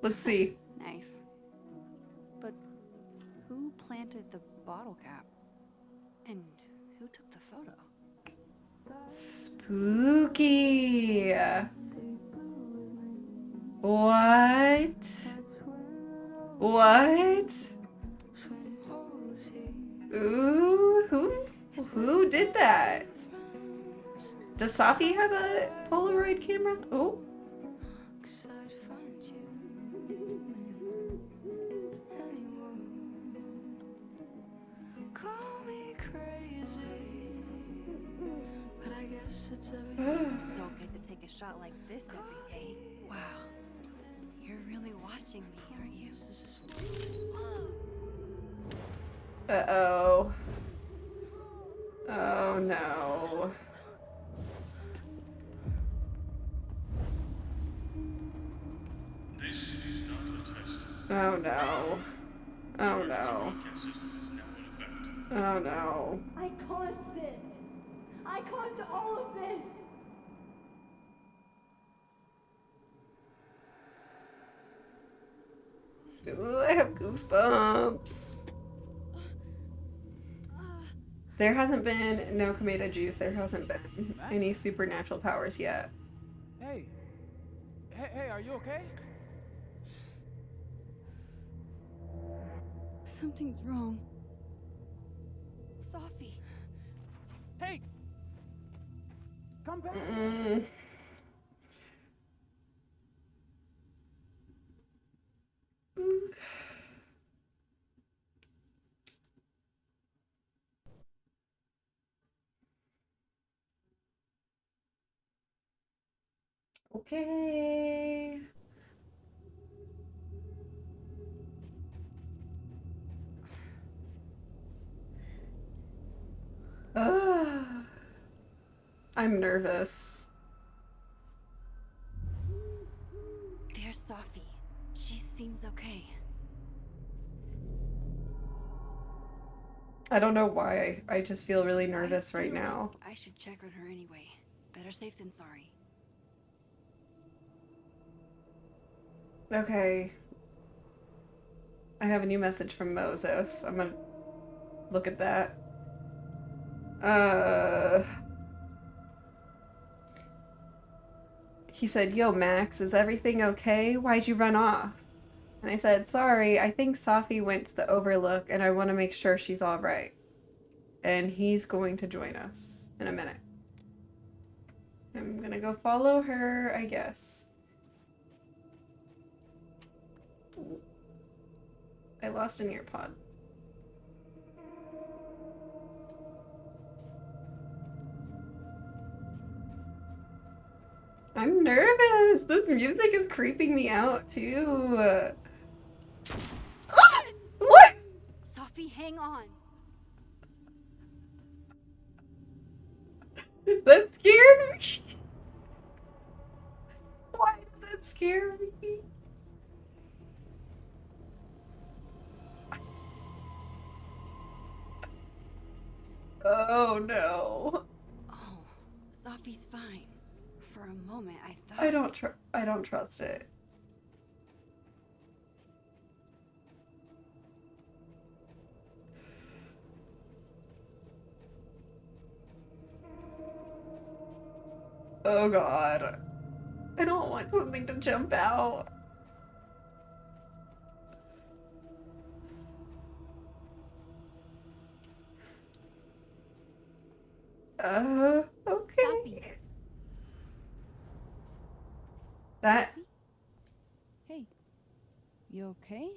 Let's see. Nice. But who planted the bottle cap? And who took the photo? Spooky. What? Ooh, who did that? Does Safi have a Polaroid camera? Oh. guess it's everything. Don't get to take a shot like this every day. Wow. You're really watching me, aren't you? Uh-oh. Oh no. This is not a test. Oh no. Oh no. Broadcast system is now in effect. Oh no. I caused this. I caused all of this. Ooh, I have goosebumps. There hasn't been no Kameda juice. There hasn't been any supernatural powers yet. Hey. Hey, are you okay? Something's wrong. Sophie. Hey! Come back! Mm. Okay. I'm nervous. There's Sophie. She seems okay. I don't know why. I just feel really I nervous right feel now. like I should check on her anyway. Better safe than sorry. Okay. I have a new message from Moses. I'm gonna look at that. He said, "Yo, Max, is everything okay? Why'd you run off?" And I said, "Sorry, I think Safi went to the Overlook and I want to make sure she's all right." And he's going to join us in a minute. I'm gonna go follow her, I guess. I lost an ear pod. I'm nervous. This music is creeping me out too. What? Sophie, hang on. That scared me. Why did that scare me? Oh no. Oh, Sophie's fine. For a moment, I thought. I don't trust it. Oh god. I don't want something to jump out. Okay. Sophie. That Hey, you okay?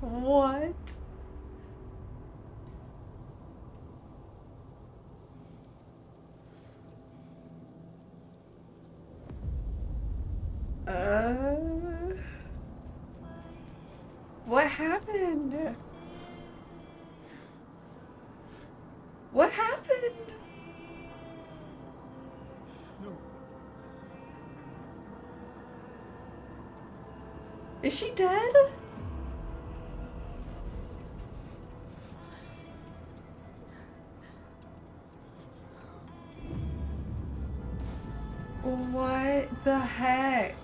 what? What happened? What happened? No. Is she dead? What the heck?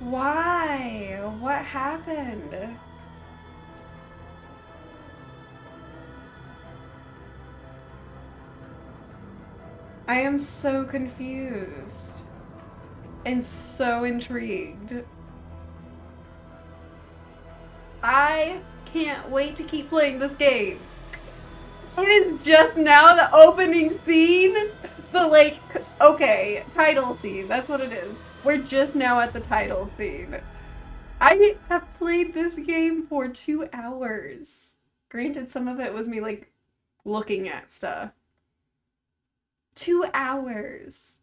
Why? What happened? I am so confused and so intrigued. I can't wait to keep playing this game. It is just now the opening scene. The like, okay, title scene. That's what it is. We're just now at the title scene. I have played this game for 2 hours. Granted, some of it was me like looking at stuff. 2 hours.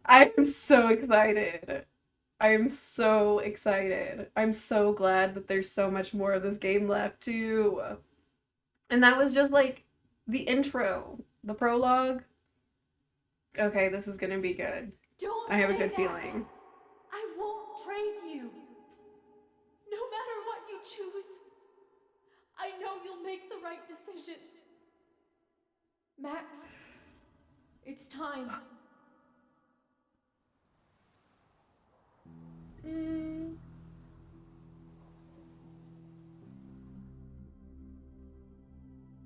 I am so excited. I am so excited. I'm so glad that there's so much more of this game left too. And that was just like the intro, the prologue. Okay, this is gonna be good. Don't I have a say good that. feeling. I won't trade you. No matter what you choose, I know you'll make the right decision. Max, it's time.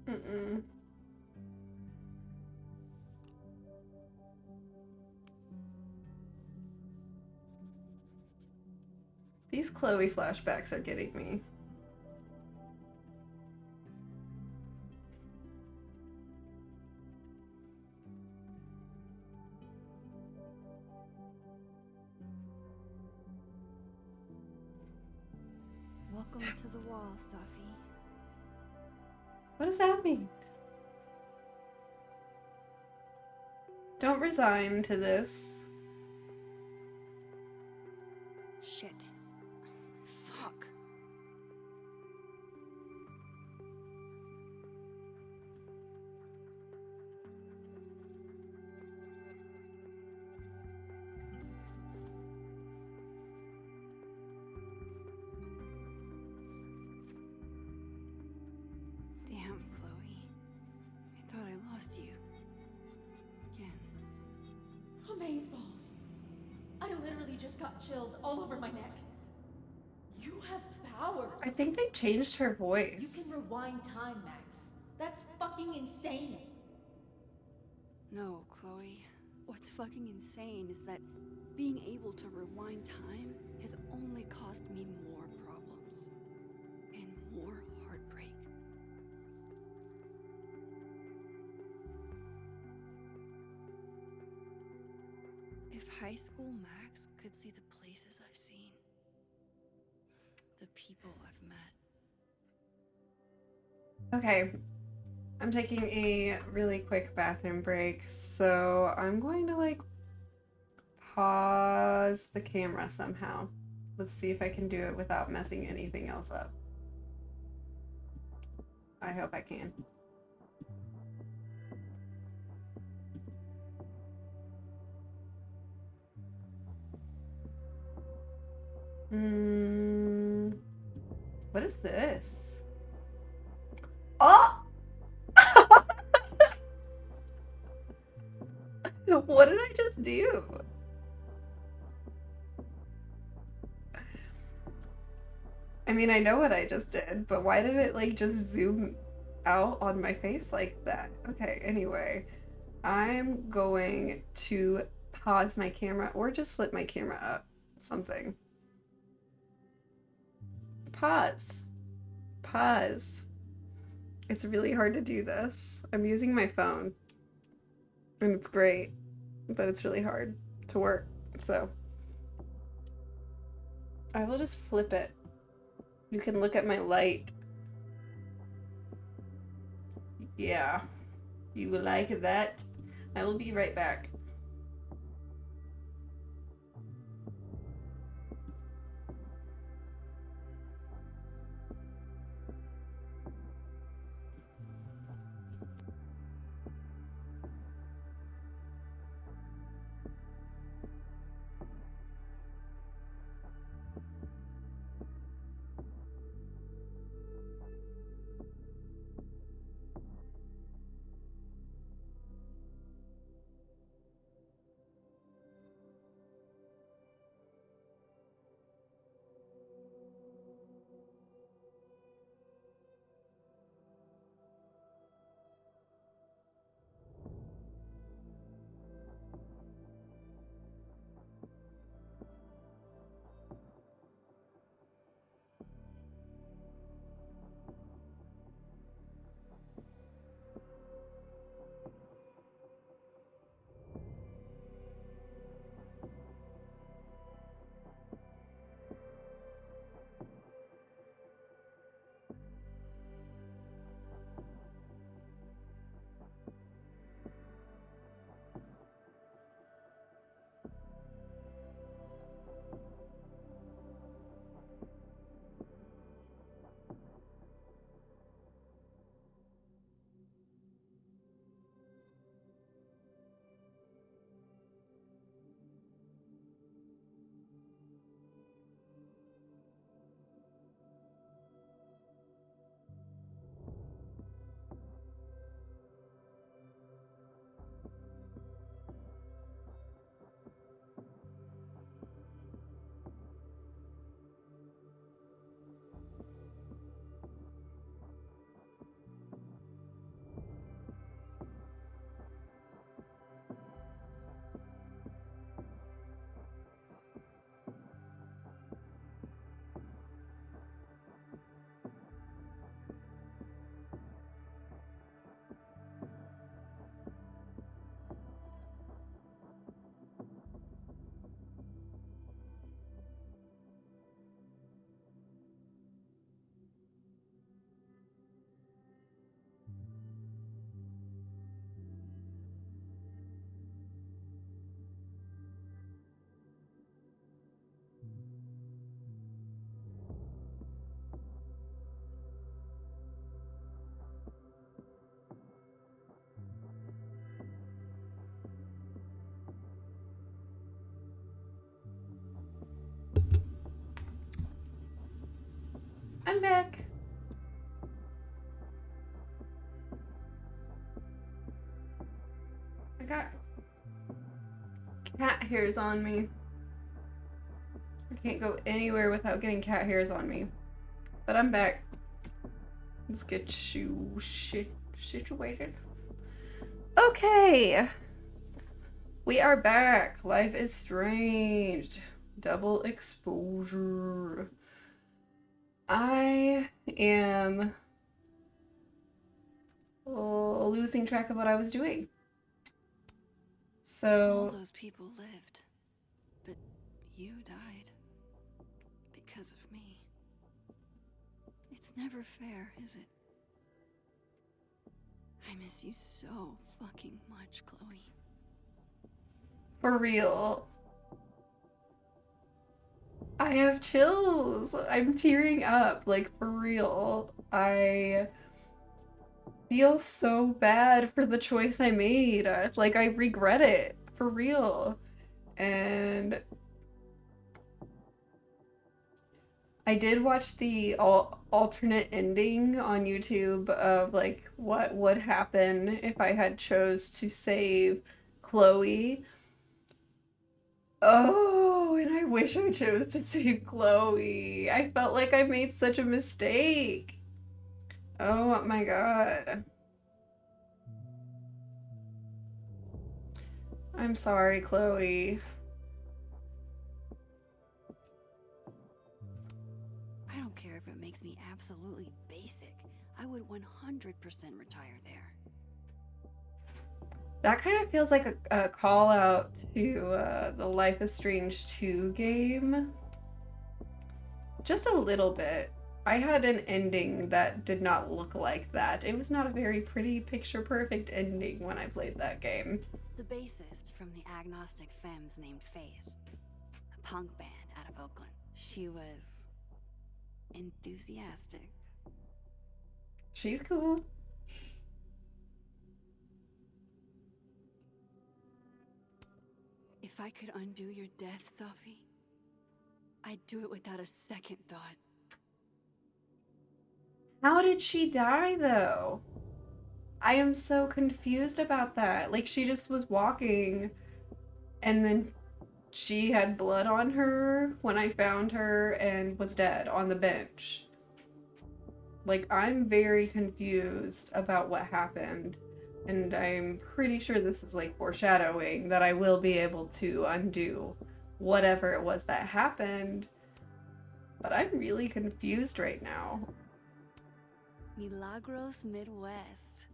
Mm-mm. These Chloe flashbacks are getting me. Welcome to the wall, Safi. What does that mean? Don't resign to this. Shit. Fuck. Damn, Chloe. I thought I lost you. Again. Amazeballs. I literally just got chills all over my neck. You have powers. I think they changed her You voice. can rewind time, Max. That's fucking insane. No, Chloe. What's fucking insane is that being able to rewind time has only caused me more problems. And more heartbreak. If high school Max could see the places I've seen, the people I've met. Okay. I'm taking a really quick bathroom break, so I'm going to like pause the camera somehow. Let's see if I can do it without messing anything else up. I hope I can. What is this? Oh! What did I just do? I mean, I know what I just did, but why did it like just zoom out on my face like that? Okay, anyway, I'm going to pause my camera or just flip my camera up. Something. Pause. Pause. It's really hard to do this. I'm using my phone. And it's great, but it's really hard to work. So I will just flip it. You can look at my light. Yeah. You will like that. I will be right back. I'm back. I got cat hairs on me. I can't go anywhere without getting cat hairs on me. But I'm back. Let's get you situated. Okay. We are back. Life is Strange. Double exposure. I am losing track of what I was doing. All So, those people lived, but you died because of me. It's never fair, is it? I miss you so fucking much, Chloe. for real. I have chills. I'm tearing up, like for real. I feel so bad for the choice I made. Like I regret it, for real. And I did watch the alternate ending on YouTube of like what would happen if I had chose to save Chloe. Oh, and I wish I chose to save Chloe. I felt like I made such a mistake. Oh my god. I'm sorry, Chloe. I don't care if it makes me absolutely basic. I would 100% retire there. That kind of feels like a call out to the Life is Strange 2 game. Just a little bit. I had an ending that did not look like that. It was not a very pretty, picture-perfect ending when I played that game. The bassist from the Agnostic Femmes named Faith, a punk band out of Oakland. She was enthusiastic. She's cool. If I could undo your death, Sophie, I'd do it without a second thought. How did she die, though? I am so confused about that. Like, she just was walking, and then she had blood on her when I found her and was dead on the bench. Like, I'm very confused about what happened, and I'm pretty sure this is like foreshadowing that I will be able to undo whatever it was that happened. But I'm really confused right now. Milagros Midwest,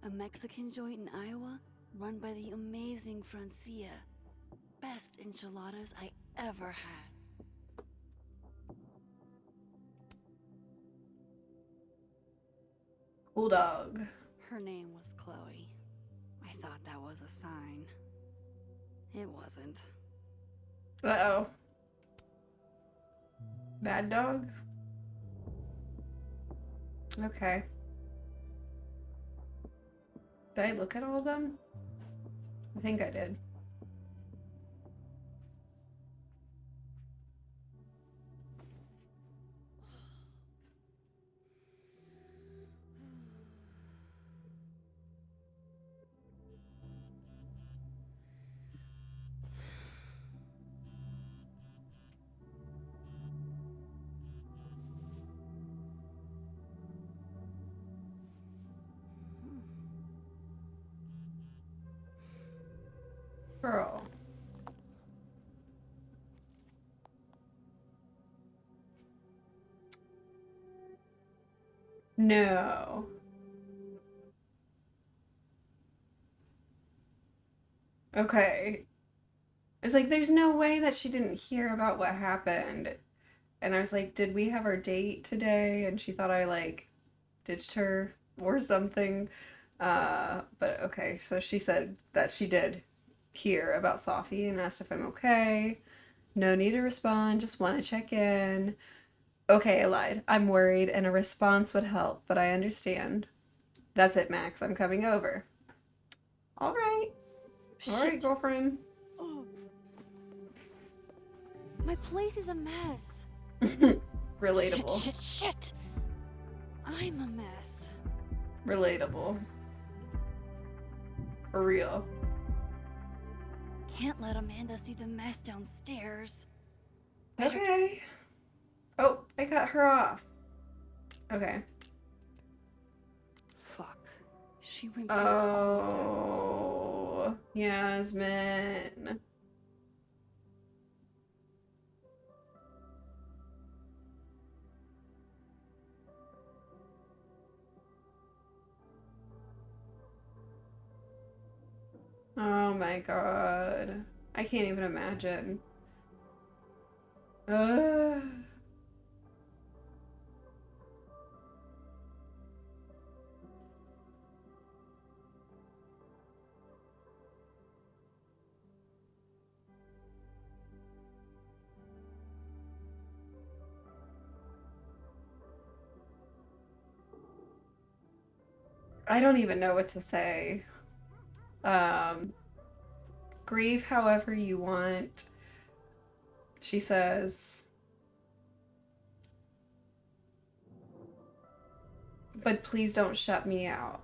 a Mexican joint in Iowa run by the amazing Francia. Best enchiladas I ever had. Cool dog. Her name was Chloe. I thought that was a sign. It wasn't. Uh-oh. Bad dog? Okay. Did I look at all of them? I think I did. Girl. No. Okay. It's like, there's no way that she didn't hear about what happened. And I was like, did we have our date today? And she thought I, like, ditched her or something. But okay, so she said that she did hear about Sophie and asked if I'm okay. No need to respond, just want to check in. Okay, I lied. I'm worried and a response would help, but I understand. That's it, Max. I'm coming over. All right. All right, Shit. girlfriend. Oh. My place is a mess. Relatable. Shit. I'm a mess. Relatable. For real. Can't let Amanda see the mess downstairs. Okay. Oh, I cut her off. Okay. Fuck. She went through all of that. Oh, Yasmin. Oh my god. I can't even imagine. Ugh. I don't even know what to say. Grieve however you want. She says. But please don't shut me out.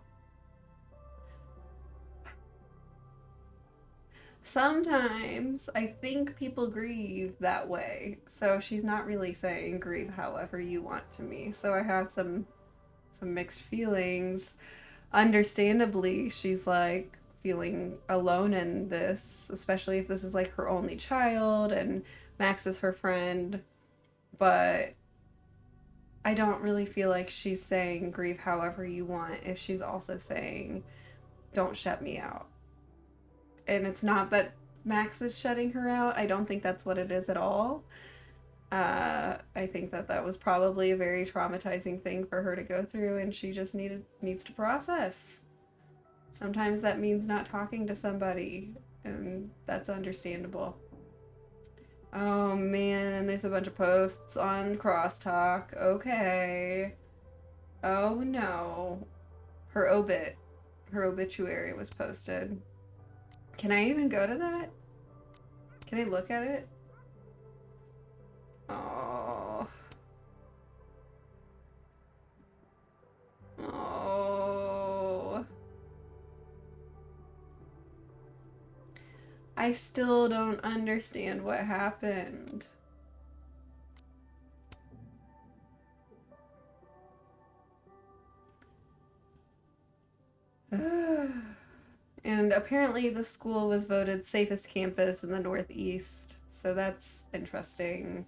Sometimes I think people grieve that way. So she's not really saying grieve however you want to me. So I have some mixed feelings. Understandably, she's like feeling alone in this, especially if this is like her only child and Max is her friend. But I don't really feel like she's saying grieve however you want if she's also saying don't shut me out. And it's not that Max is shutting her out. I don't think that's what it is at all. I think that was probably a very traumatizing thing for her to go through, and she just needs to process. Sometimes that means not talking to somebody, and that's understandable. Oh man, and there's a bunch of posts on Crosstalk. Okay. Oh no. Her obituary was posted. Can I even go to that? Can I look at it? Oh. Oh. I still don't understand what happened. And apparently the school was voted safest campus in the Northeast, so that's interesting.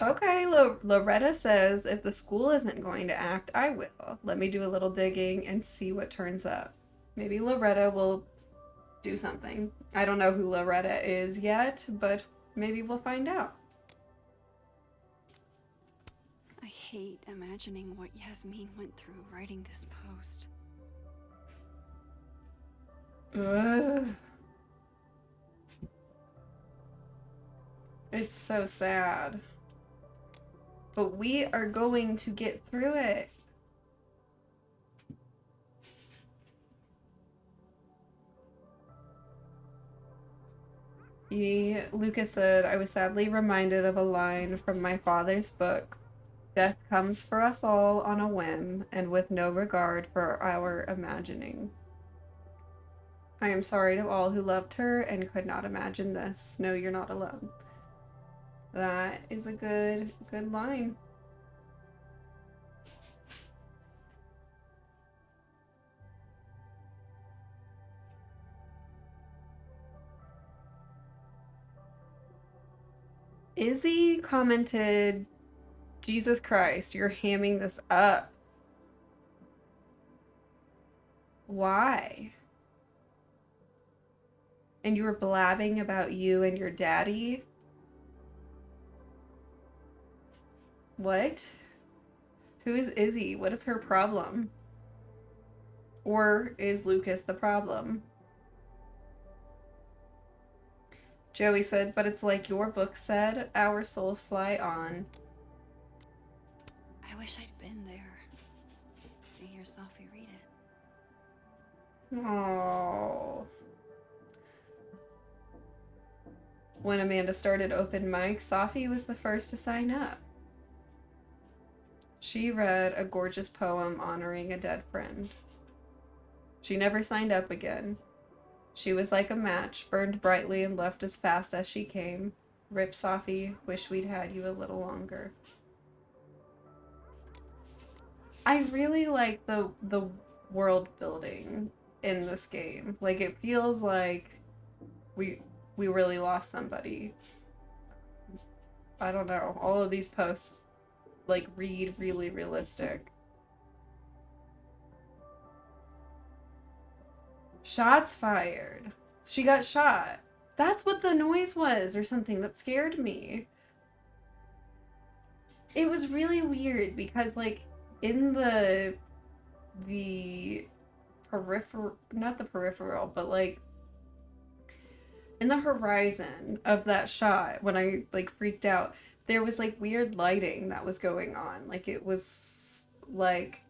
Okay, Loretta says if the school isn't going to act, I will. Let me do a little digging and see what turns up. Maybe Loretta will do something. I don't know who Loretta is yet, but maybe we'll find out. I hate imagining what Yasmin went through writing this post. Ugh. It's so sad. But we are going to get through it. Lucas said, I was sadly reminded of a line from my father's book. Death comes for us all on a whim and with no regard for our imagining. I am sorry to all who loved her and could not imagine this. No, you're not alone. That is a good line. Izzy commented, Jesus Christ, you're hamming this up. Why? And you were blabbing about you and your daddy? What? Who is Izzy? What is her problem? Or is Lucas the problem? Joey said, but it's like your book said, our souls fly on. I wish I'd been there to hear Sophie read it. Oh. When Amanda started open mic, Safi was the first to sign up. She read a gorgeous poem honoring a dead friend. She never signed up again. She was like a match, burned brightly and left as fast as she came. Rip Safi, wish we'd had you a little longer. I really like the world building in this game. Like, it feels like we really lost somebody. I don't know. All of these posts like read really realistic. Shots fired. She got shot. That's what the noise was or something that scared me. It was really weird because like in the peripheral, not the peripheral, but like in the horizon of that shot, when I like freaked out, there was like weird lighting that was going on. Like it was like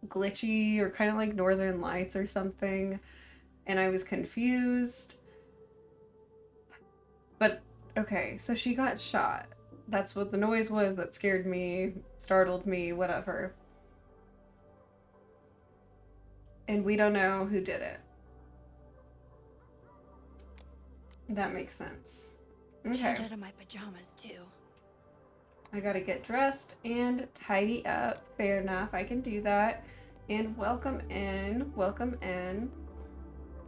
glitchy or kind of like Northern Lights or something. And I was confused. But okay, so she got shot. That's what the noise was that scared me, startled me, whatever. And we don't know who did it. That makes sense. Okay. Change out of my pajamas too. I gotta get dressed and tidy up. Fair enough, I can do that. And welcome in, welcome in.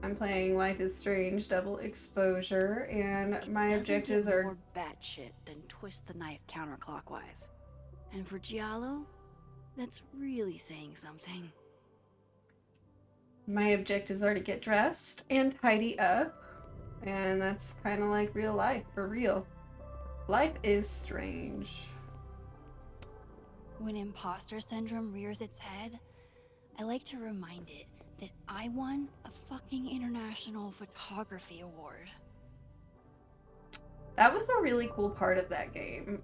I'm playing Life is Strange Double Exposure, and my objectives are more batshit than twist the knife counterclockwise. And for Giallo, that's really saying something. my objectives are to get dressed and tidy up. And that's kind of like real life, for real. Life is strange. When imposter syndrome rears its head, I like to remind it that I won a fucking international photography award. That was a really cool part of that game.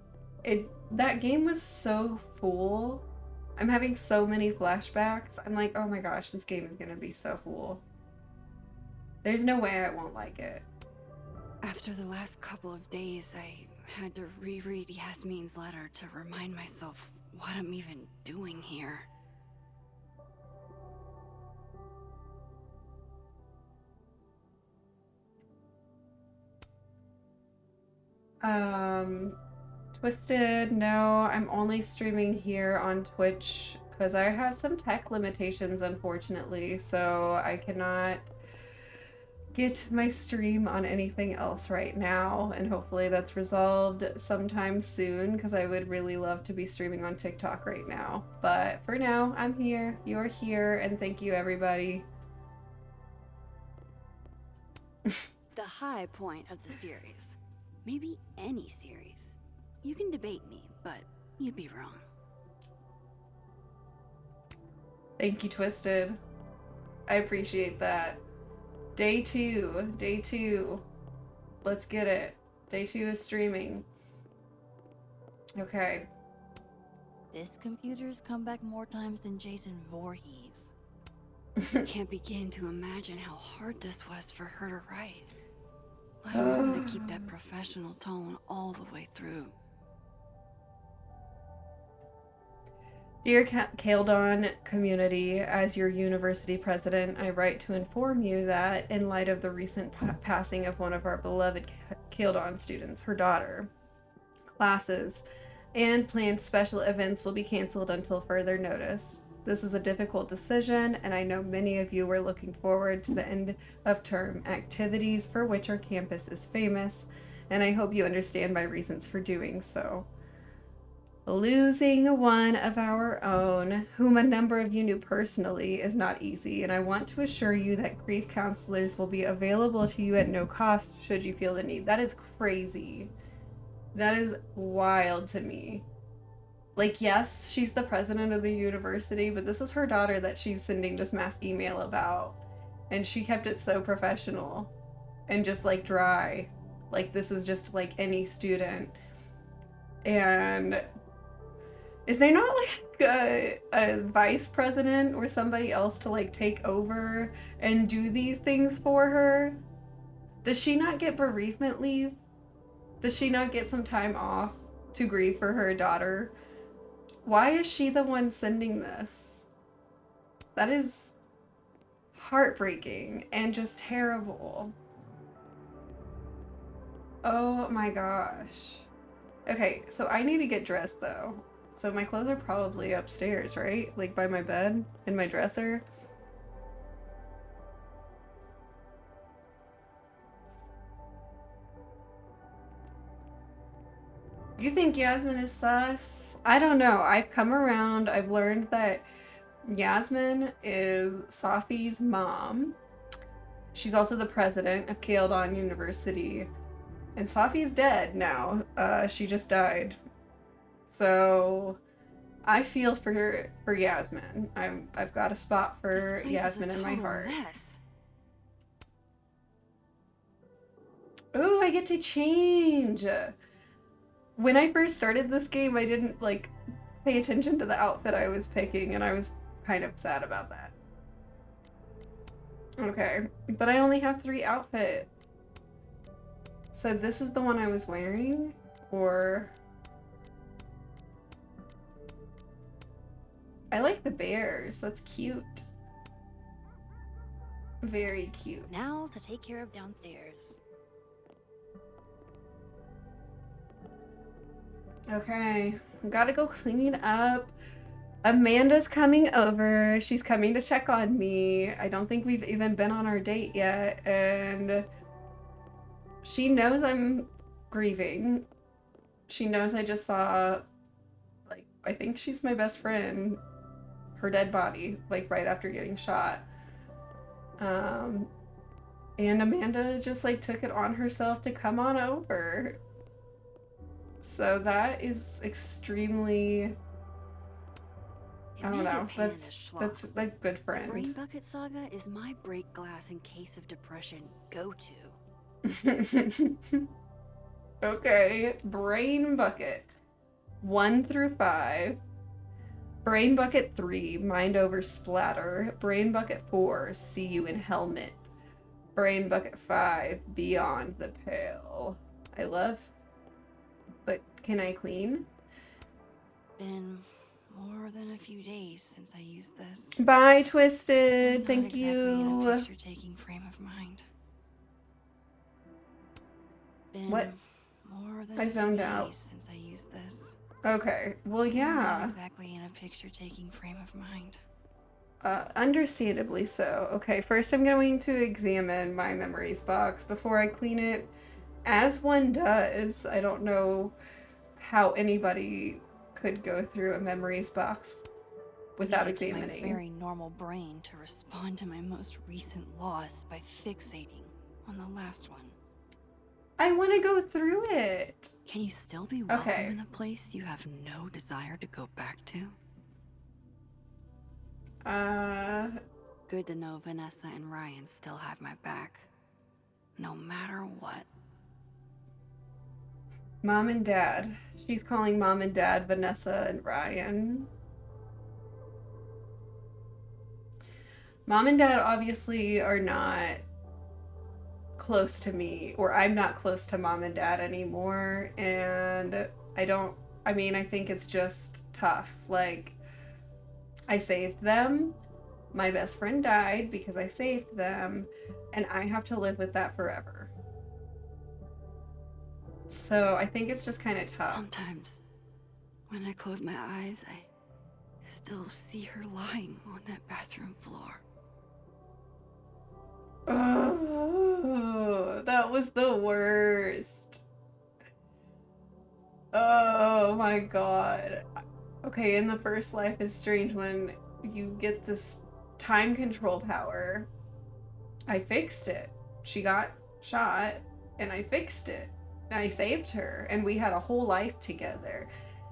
That game was so full. I'm having so many flashbacks. I'm like, oh my gosh, this game is gonna be so cool. There's no way I won't like it. After the last couple of days, I had to reread Yasmin's letter to remind myself what I'm even doing here. Twisted, no, I'm only streaming here on Twitch because I have some tech limitations, unfortunately, so I cannot get my stream on anything else right now, and hopefully that's resolved sometime soon because I would really love to be streaming on TikTok right now. But for now, I'm here, you're here, and thank you, everybody. The high point of the series. Maybe any series. You can debate me, but you'd be wrong. Thank you, Twisted. I appreciate that. Day two. Let's get it. Day 2 is streaming. Okay. This computer's come back more times than Jason Voorhees. Can't begin to imagine how hard this was for her to write. Let alone to keep that professional tone all the way through. Dear Kaeldon community, as your university president, I write to inform you that, in light of the recent passing of one of our beloved Kaeldon students, her daughter, classes and planned special events will be canceled until further notice. This is a difficult decision, and I know many of you are looking forward to the end of term activities for which our campus is famous, and I hope you understand my reasons for doing so. Losing one of our own, whom a number of you knew personally, is not easy, and I want to assure you that grief counselors will be available to you at no cost should you feel the need. That is crazy. That is wild to me. Like, yes, she's the president of the university, but this is her daughter that she's sending this mass email about, and she kept it so professional and just like dry. Like, this is just like any student. And is there not like a vice president or somebody else to like take over and do these things for her? Does she not get bereavement leave Does she not get some time off to grieve for her daughter? Why is she the one sending this? That is heartbreaking and just terrible. Oh my gosh. Okay, so I need to get dressed though. So my clothes are probably upstairs, right? Like by my bed in my dresser. You think Yasmin is sus? I don't know. I've come around. I've learned that Yasmin is Safi's mom. She's also the president of Kaeldon University. And Safi's dead now. She just died. So I feel for Yasmin. I've got a spot for Yasmin in my heart. Mess. Oh, I get to change. When I first started this game, I didn't like pay attention to the outfit I was picking, and I was kind of sad about that. Okay, but I only have 3 outfits. So this is the one I was wearing, or... I like the bears. That's cute. Very cute. Now to take care of downstairs. Okay, gotta go clean up. Amanda's coming over. She's coming to check on me. I don't think we've even been on our date yet, and she knows I'm grieving. She knows I just saw, like, I think she's my best friend, her dead body, like, right after getting shot. And Amanda just, like, took it on herself to come on over. So that is extremely, I don't know, that's like good Brain friend. Bucket Saga is my break glass in case of depression go-to. Okay, Brain Bucket 1 through 5. Brain Bucket 3, Mind Over Splatter. Brain Bucket 4, See You in Helmet. Brain Bucket 5, Beyond the Pale. I love, but can I clean? Been more than a few days since I used this. Bye, Twisted. Not Thank exactly in a you. picture-taking frame of mind. Been What? more than I a few zoned out. days since I used this. Okay, well, Not yeah. exactly in a picture-taking frame of mind. Understandably so. Okay, first I'm going to examine my memories box before I clean it. As one does. I don't know how anybody could go through a memories box without Leave it to examining. my very normal brain to respond to my most recent loss by fixating on the last one. I want to go through it. Can you still be welcome Okay. in a place you have no desire to go back to? Good to know Vanessa and Ryan still have my back. No matter what. Mom and Dad. She's calling Mom and Dad Vanessa and Ryan. Mom and Dad obviously are not close to me, or I'm not close to Mom and Dad anymore, and I think it's just tough. Like, I saved them. My best friend died because I saved them, and I have to live with that forever. So I think it's just kind of tough. Sometimes, when I close my eyes, I still see her lying on that bathroom floor. Oh, that was the worst. Oh my god. Okay, in the first Life is Strange, when you get this time control power, I fixed it. She got shot, and I fixed it. I saved her, and we had a whole life together.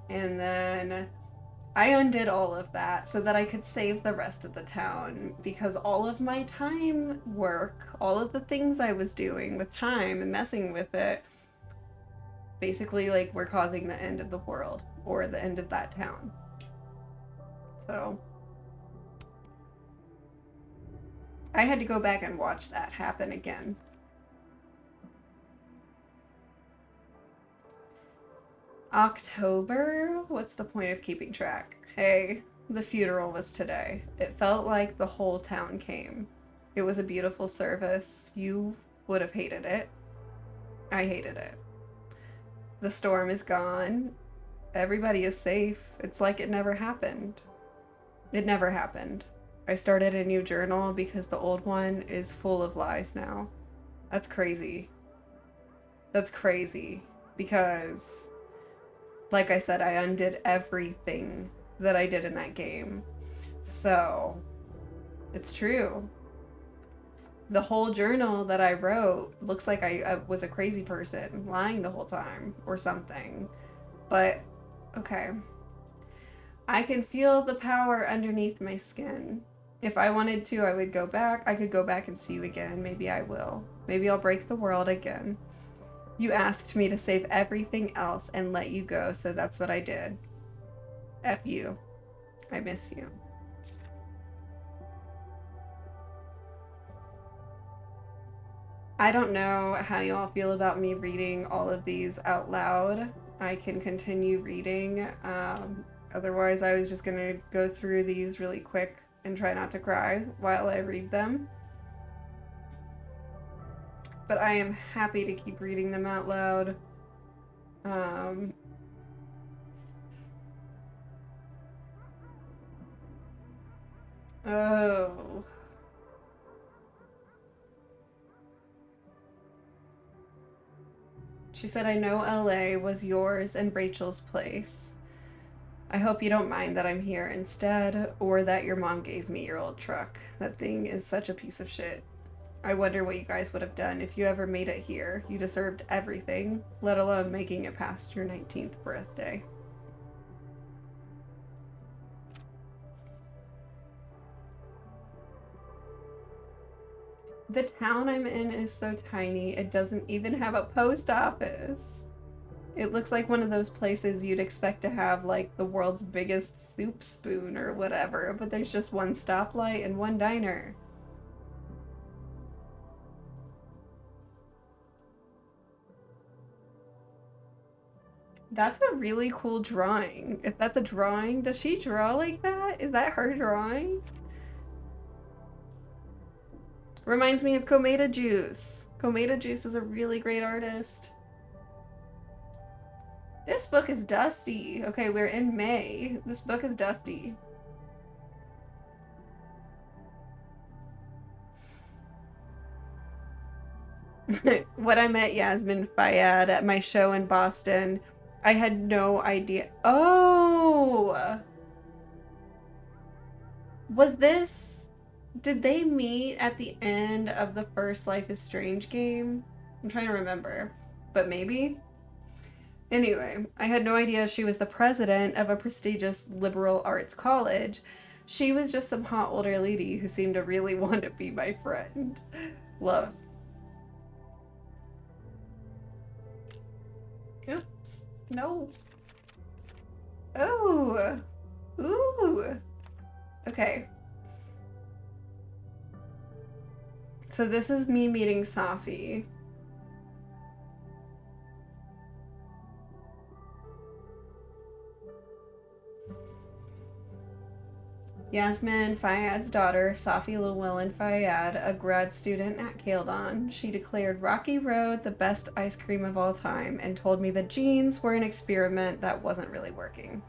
And then I undid all of that so that I could save the rest of the town, because all of my time work, all of the things I was doing with time and messing with it, basically, like, were causing the end of the world, or the end of that town. So I had to go back and watch that happen again. October? What's the point of keeping track? Hey, the funeral was today. It felt like the whole town came. It was a beautiful service. You would have hated it. I hated it. The storm is gone. Everybody is safe. It's like it never happened. It never happened. I started a new journal because the old one is full of lies now. That's crazy. That's crazy. Because, like I said, I undid everything that I did in that game. So, it's true. The whole journal that I wrote looks like I was a crazy person, lying the whole time, or something. But, okay. I can feel the power underneath my skin. If I wanted to, I would go back. I could go back and see you again. Maybe I will. Maybe I'll break the world again. You asked me to save everything else and let you go, so that's what I did. F you. I miss you. I don't know how you all feel about me reading all of these out loud. I can continue reading. Otherwise, I was just gonna go through these really quick and try not to cry while I read them. But I am happy to keep reading them out loud. Oh. She said, I know LA was yours and Rachel's place. I hope you don't mind that I'm here instead, or that your mom gave me your old truck. That thing is such a piece of shit. I wonder what you guys would have done if you ever made it here. You deserved everything, let alone making it past your 19th birthday. The town I'm in is so tiny, it doesn't even have a post office. It looks like one of those places you'd expect to have like the world's biggest soup spoon or whatever, but there's just one stoplight and one diner. That's a really cool drawing. If that's a drawing, does she draw like that? Is that her drawing? Reminds me of Komeda Juice. Komeda Juice is a really great artist. This book is dusty. Okay, we're in May. This book is dusty. When I met Yasmin Fayyad at my show in Boston, I had no idea. Oh! Was this... Did they meet at the end of the first Life is Strange game? I'm trying to remember, but maybe? Anyway, I had no idea she was the president of a prestigious liberal arts college. She was just some hot older lady who seemed to really want to be my friend. Love. Oops. No. Oh. Ooh. Okay. So this is me meeting Safi. Yasmin Fayyad's daughter, Safi Llewellyn Fayyad, a grad student at Caledon. She declared Rocky Road the best ice cream of all time and told me the jeans were an experiment that wasn't really working.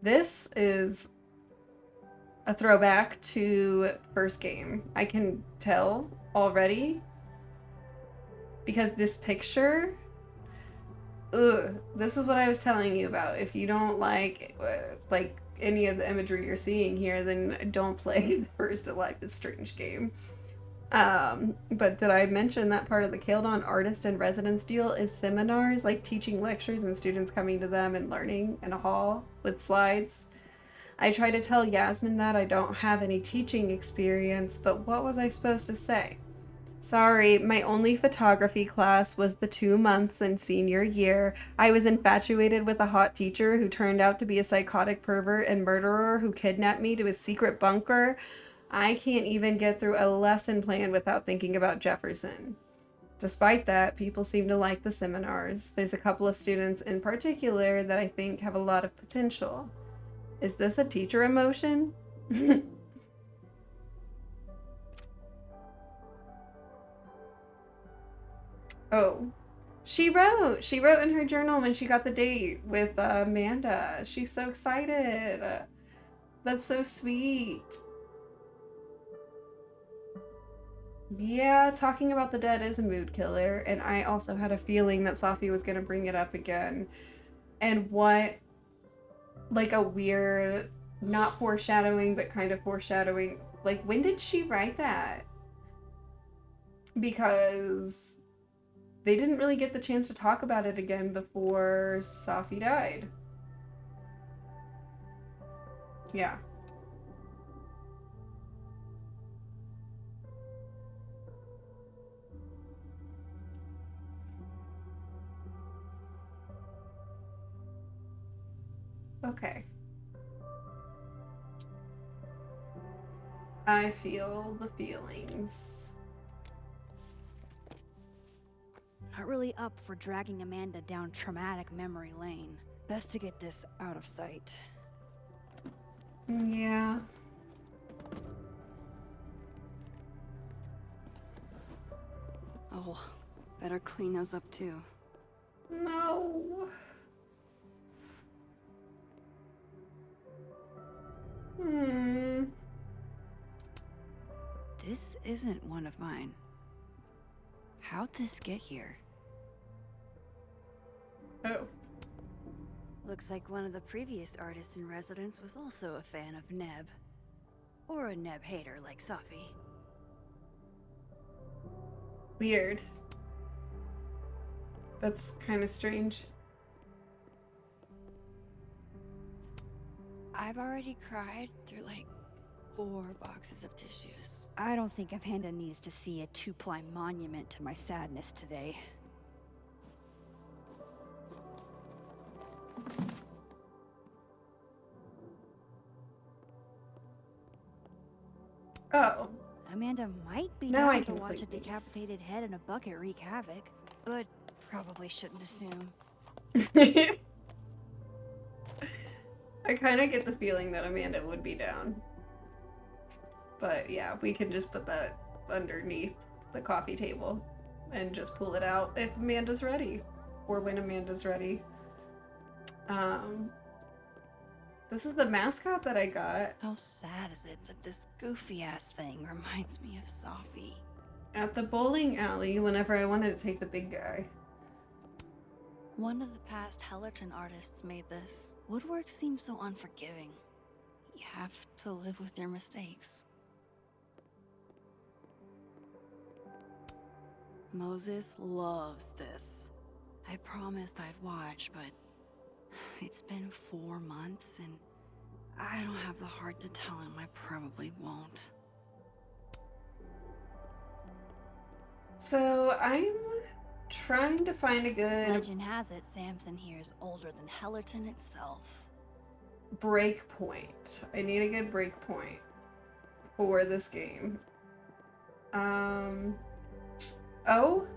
This is a throwback to first game. I can tell already because this picture, this is what I was telling you about. If you don't like any of the imagery you're seeing here, then don't play the first Life is Strange game. But did I mention that part of the Caledon Artist in Residence deal is seminars, like teaching lectures and students coming to them and learning in a hall with slides? I try to tell Yasmin that I don't have any teaching experience, but what was I supposed to say? Sorry, my only photography class was the 2 months in senior year. I was infatuated with a hot teacher who turned out to be a psychotic pervert and murderer who kidnapped me to his secret bunker. I can't even get through a lesson plan without thinking about Jefferson. Despite that, people seem to like the seminars. There's a couple of students in particular that I think have a lot of potential. Is this a teacher emotion? Oh. She wrote. She wrote in her journal when she got the date with Amanda. She's so excited. That's so sweet. Yeah, talking about the dead is a mood killer, and I also had a feeling that Safi was going to bring it up again. And what, like a weird, not foreshadowing, but kind of foreshadowing. Like, when did she write that? Because they didn't really get the chance to talk about it again before Safi died. Yeah. Okay. I feel the feelings. Not really up for dragging Amanda down traumatic memory lane. Best to get this out of sight. Yeah. Oh, better clean those up too. No. This isn't one of mine. How'd this get here? Oh. Looks like one of the previous artists in residence was also a fan of Neb. Or a Neb hater like Safi. Weird. That's kind of strange. I've already cried through like 4 boxes of tissues. I don't think Amanda needs to see a 2-ply monument to my sadness today. Oh. Amanda might be Now I down to can watch a click these. decapitated head in a bucket wreak havoc, but probably shouldn't assume. I kind of get the feeling that Amanda would be down. But yeah, we can just put that underneath the coffee table and just pull it out if Amanda's ready. Or when Amanda's ready. This is the mascot that I got How sad is it that this goofy-ass thing reminds me of Safi? at the bowling alley whenever I wanted to take the big guy. One of the past Hellerton artists made this. Woodwork seems so unforgiving. You have to live with your mistakes. Moses loves this. I promised I'd watch, but it's been 4 months and I don't have the heart to tell him I probably won't. So I'm trying to find a good Legend has it Samson here is older than Hellerton itself. break point. I need a good break point for this game. Oh?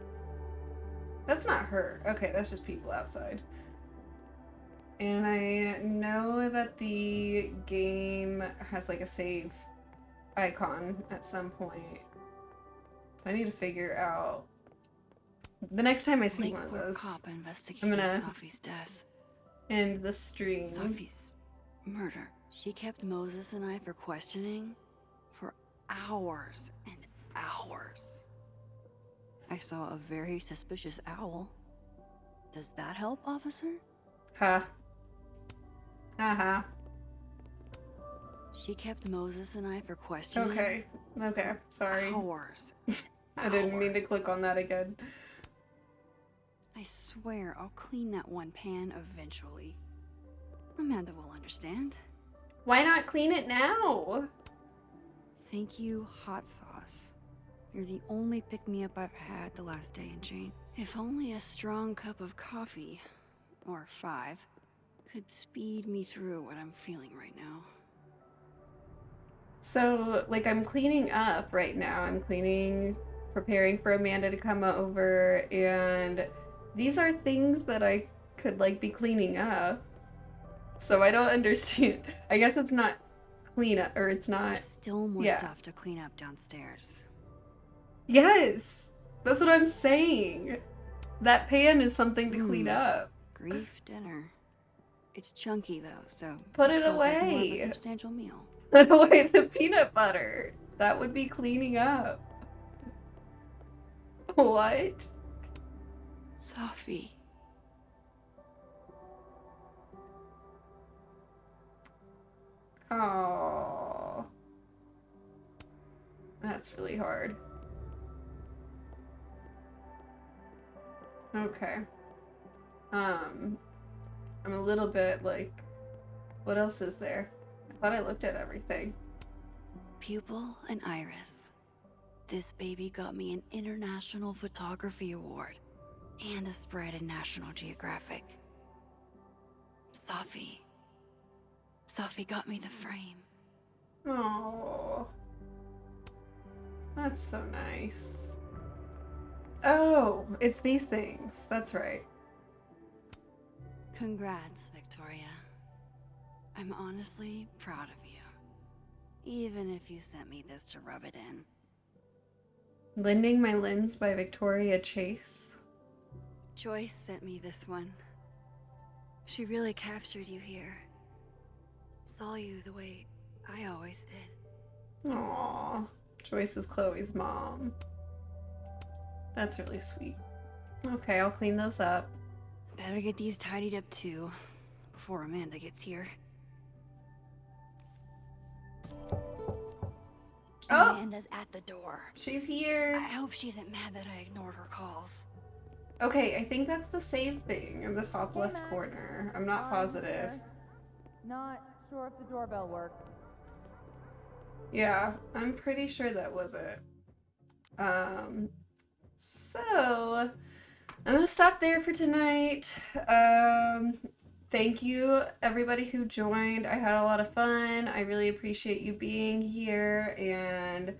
That's not her. Okay, that's just people outside. And I know that the game has like a save icon at some point. So I need to figure out the next time I see one of Lakeport those, cop investigating gonna- Safi's death. end the stream. Safi's murder. She kept Moses and I for questioning for hours and hours. I saw a very suspicious owl. Does that help, officer? Ha. Haha. She kept Moses and I for questioning. Okay. Okay. Sorry. Hours. I didn't mean to hours. click on that again. I swear I'll clean that one pan eventually. Amanda will understand. Why not clean it now? Thank you, hot sauce. You're the only pick-me-up I've had the last day and change. If only a strong cup of coffee, or 5, could speed me through what I'm feeling right now. So, like, I'm cleaning up right now. I'm cleaning preparing for Amanda to come over, and these are things that I could like be cleaning up. So I don't understand. I guess it's not clean up, or it's not. There's still more yeah. stuff to clean up downstairs. Yes, that's what I'm saying. That pan is something to clean Hmm. up. Grief dinner. It's chunky though, so Put it feels like more of a away. substantial meal. Put away the peanut butter. That would be cleaning up. What? Safi. Oh, that's really hard. Okay. I'm a little bit like, what else is there? I thought I looked at everything. Pupil and Iris. This baby got me an International Photography Award and a spread in National Geographic. Safi. Safi got me the frame. Oh, that's so nice. Oh, it's these things. That's right. Congrats, Victoria. I'm honestly proud of you. Even if you sent me this to rub it in. Lending My Lens by Victoria Chase. Joyce sent me this one. She really captured you here. Saw you the way I always did. Aww. Joyce is Chloe's mom. That's really sweet. Okay, I'll clean those up. Better get these tidied up too, before Amanda gets here. Oh! Amanda's at the door. She's here. I hope she isn't mad that I ignored her calls. Okay, I think that's the save thing in the top left corner. I'm not positive. Not sure if the doorbell worked. Yeah, I'm pretty sure that was it. So I'm gonna stop there for tonight. Thank you everybody who joined. I had a lot of fun. I really appreciate you being here, and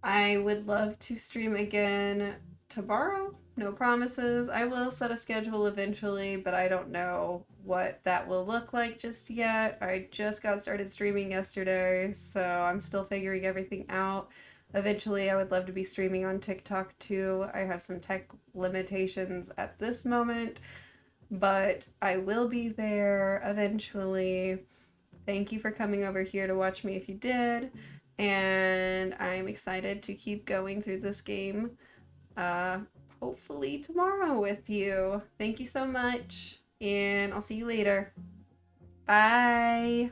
I would love to stream again tomorrow. No promises. I will set a schedule eventually, but I don't know what that will look like just yet. I just got started streaming yesterday, so I'm still figuring everything out. Eventually, I would love to be streaming on TikTok too. I have some tech limitations at this moment, but I will be there eventually. Thank you for coming over here to watch me if you did, and I'm excited to keep going through this game. Hopefully tomorrow with you. Thank you so much, and I'll see you later. Bye.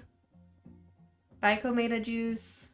Bye, Cometa Juice.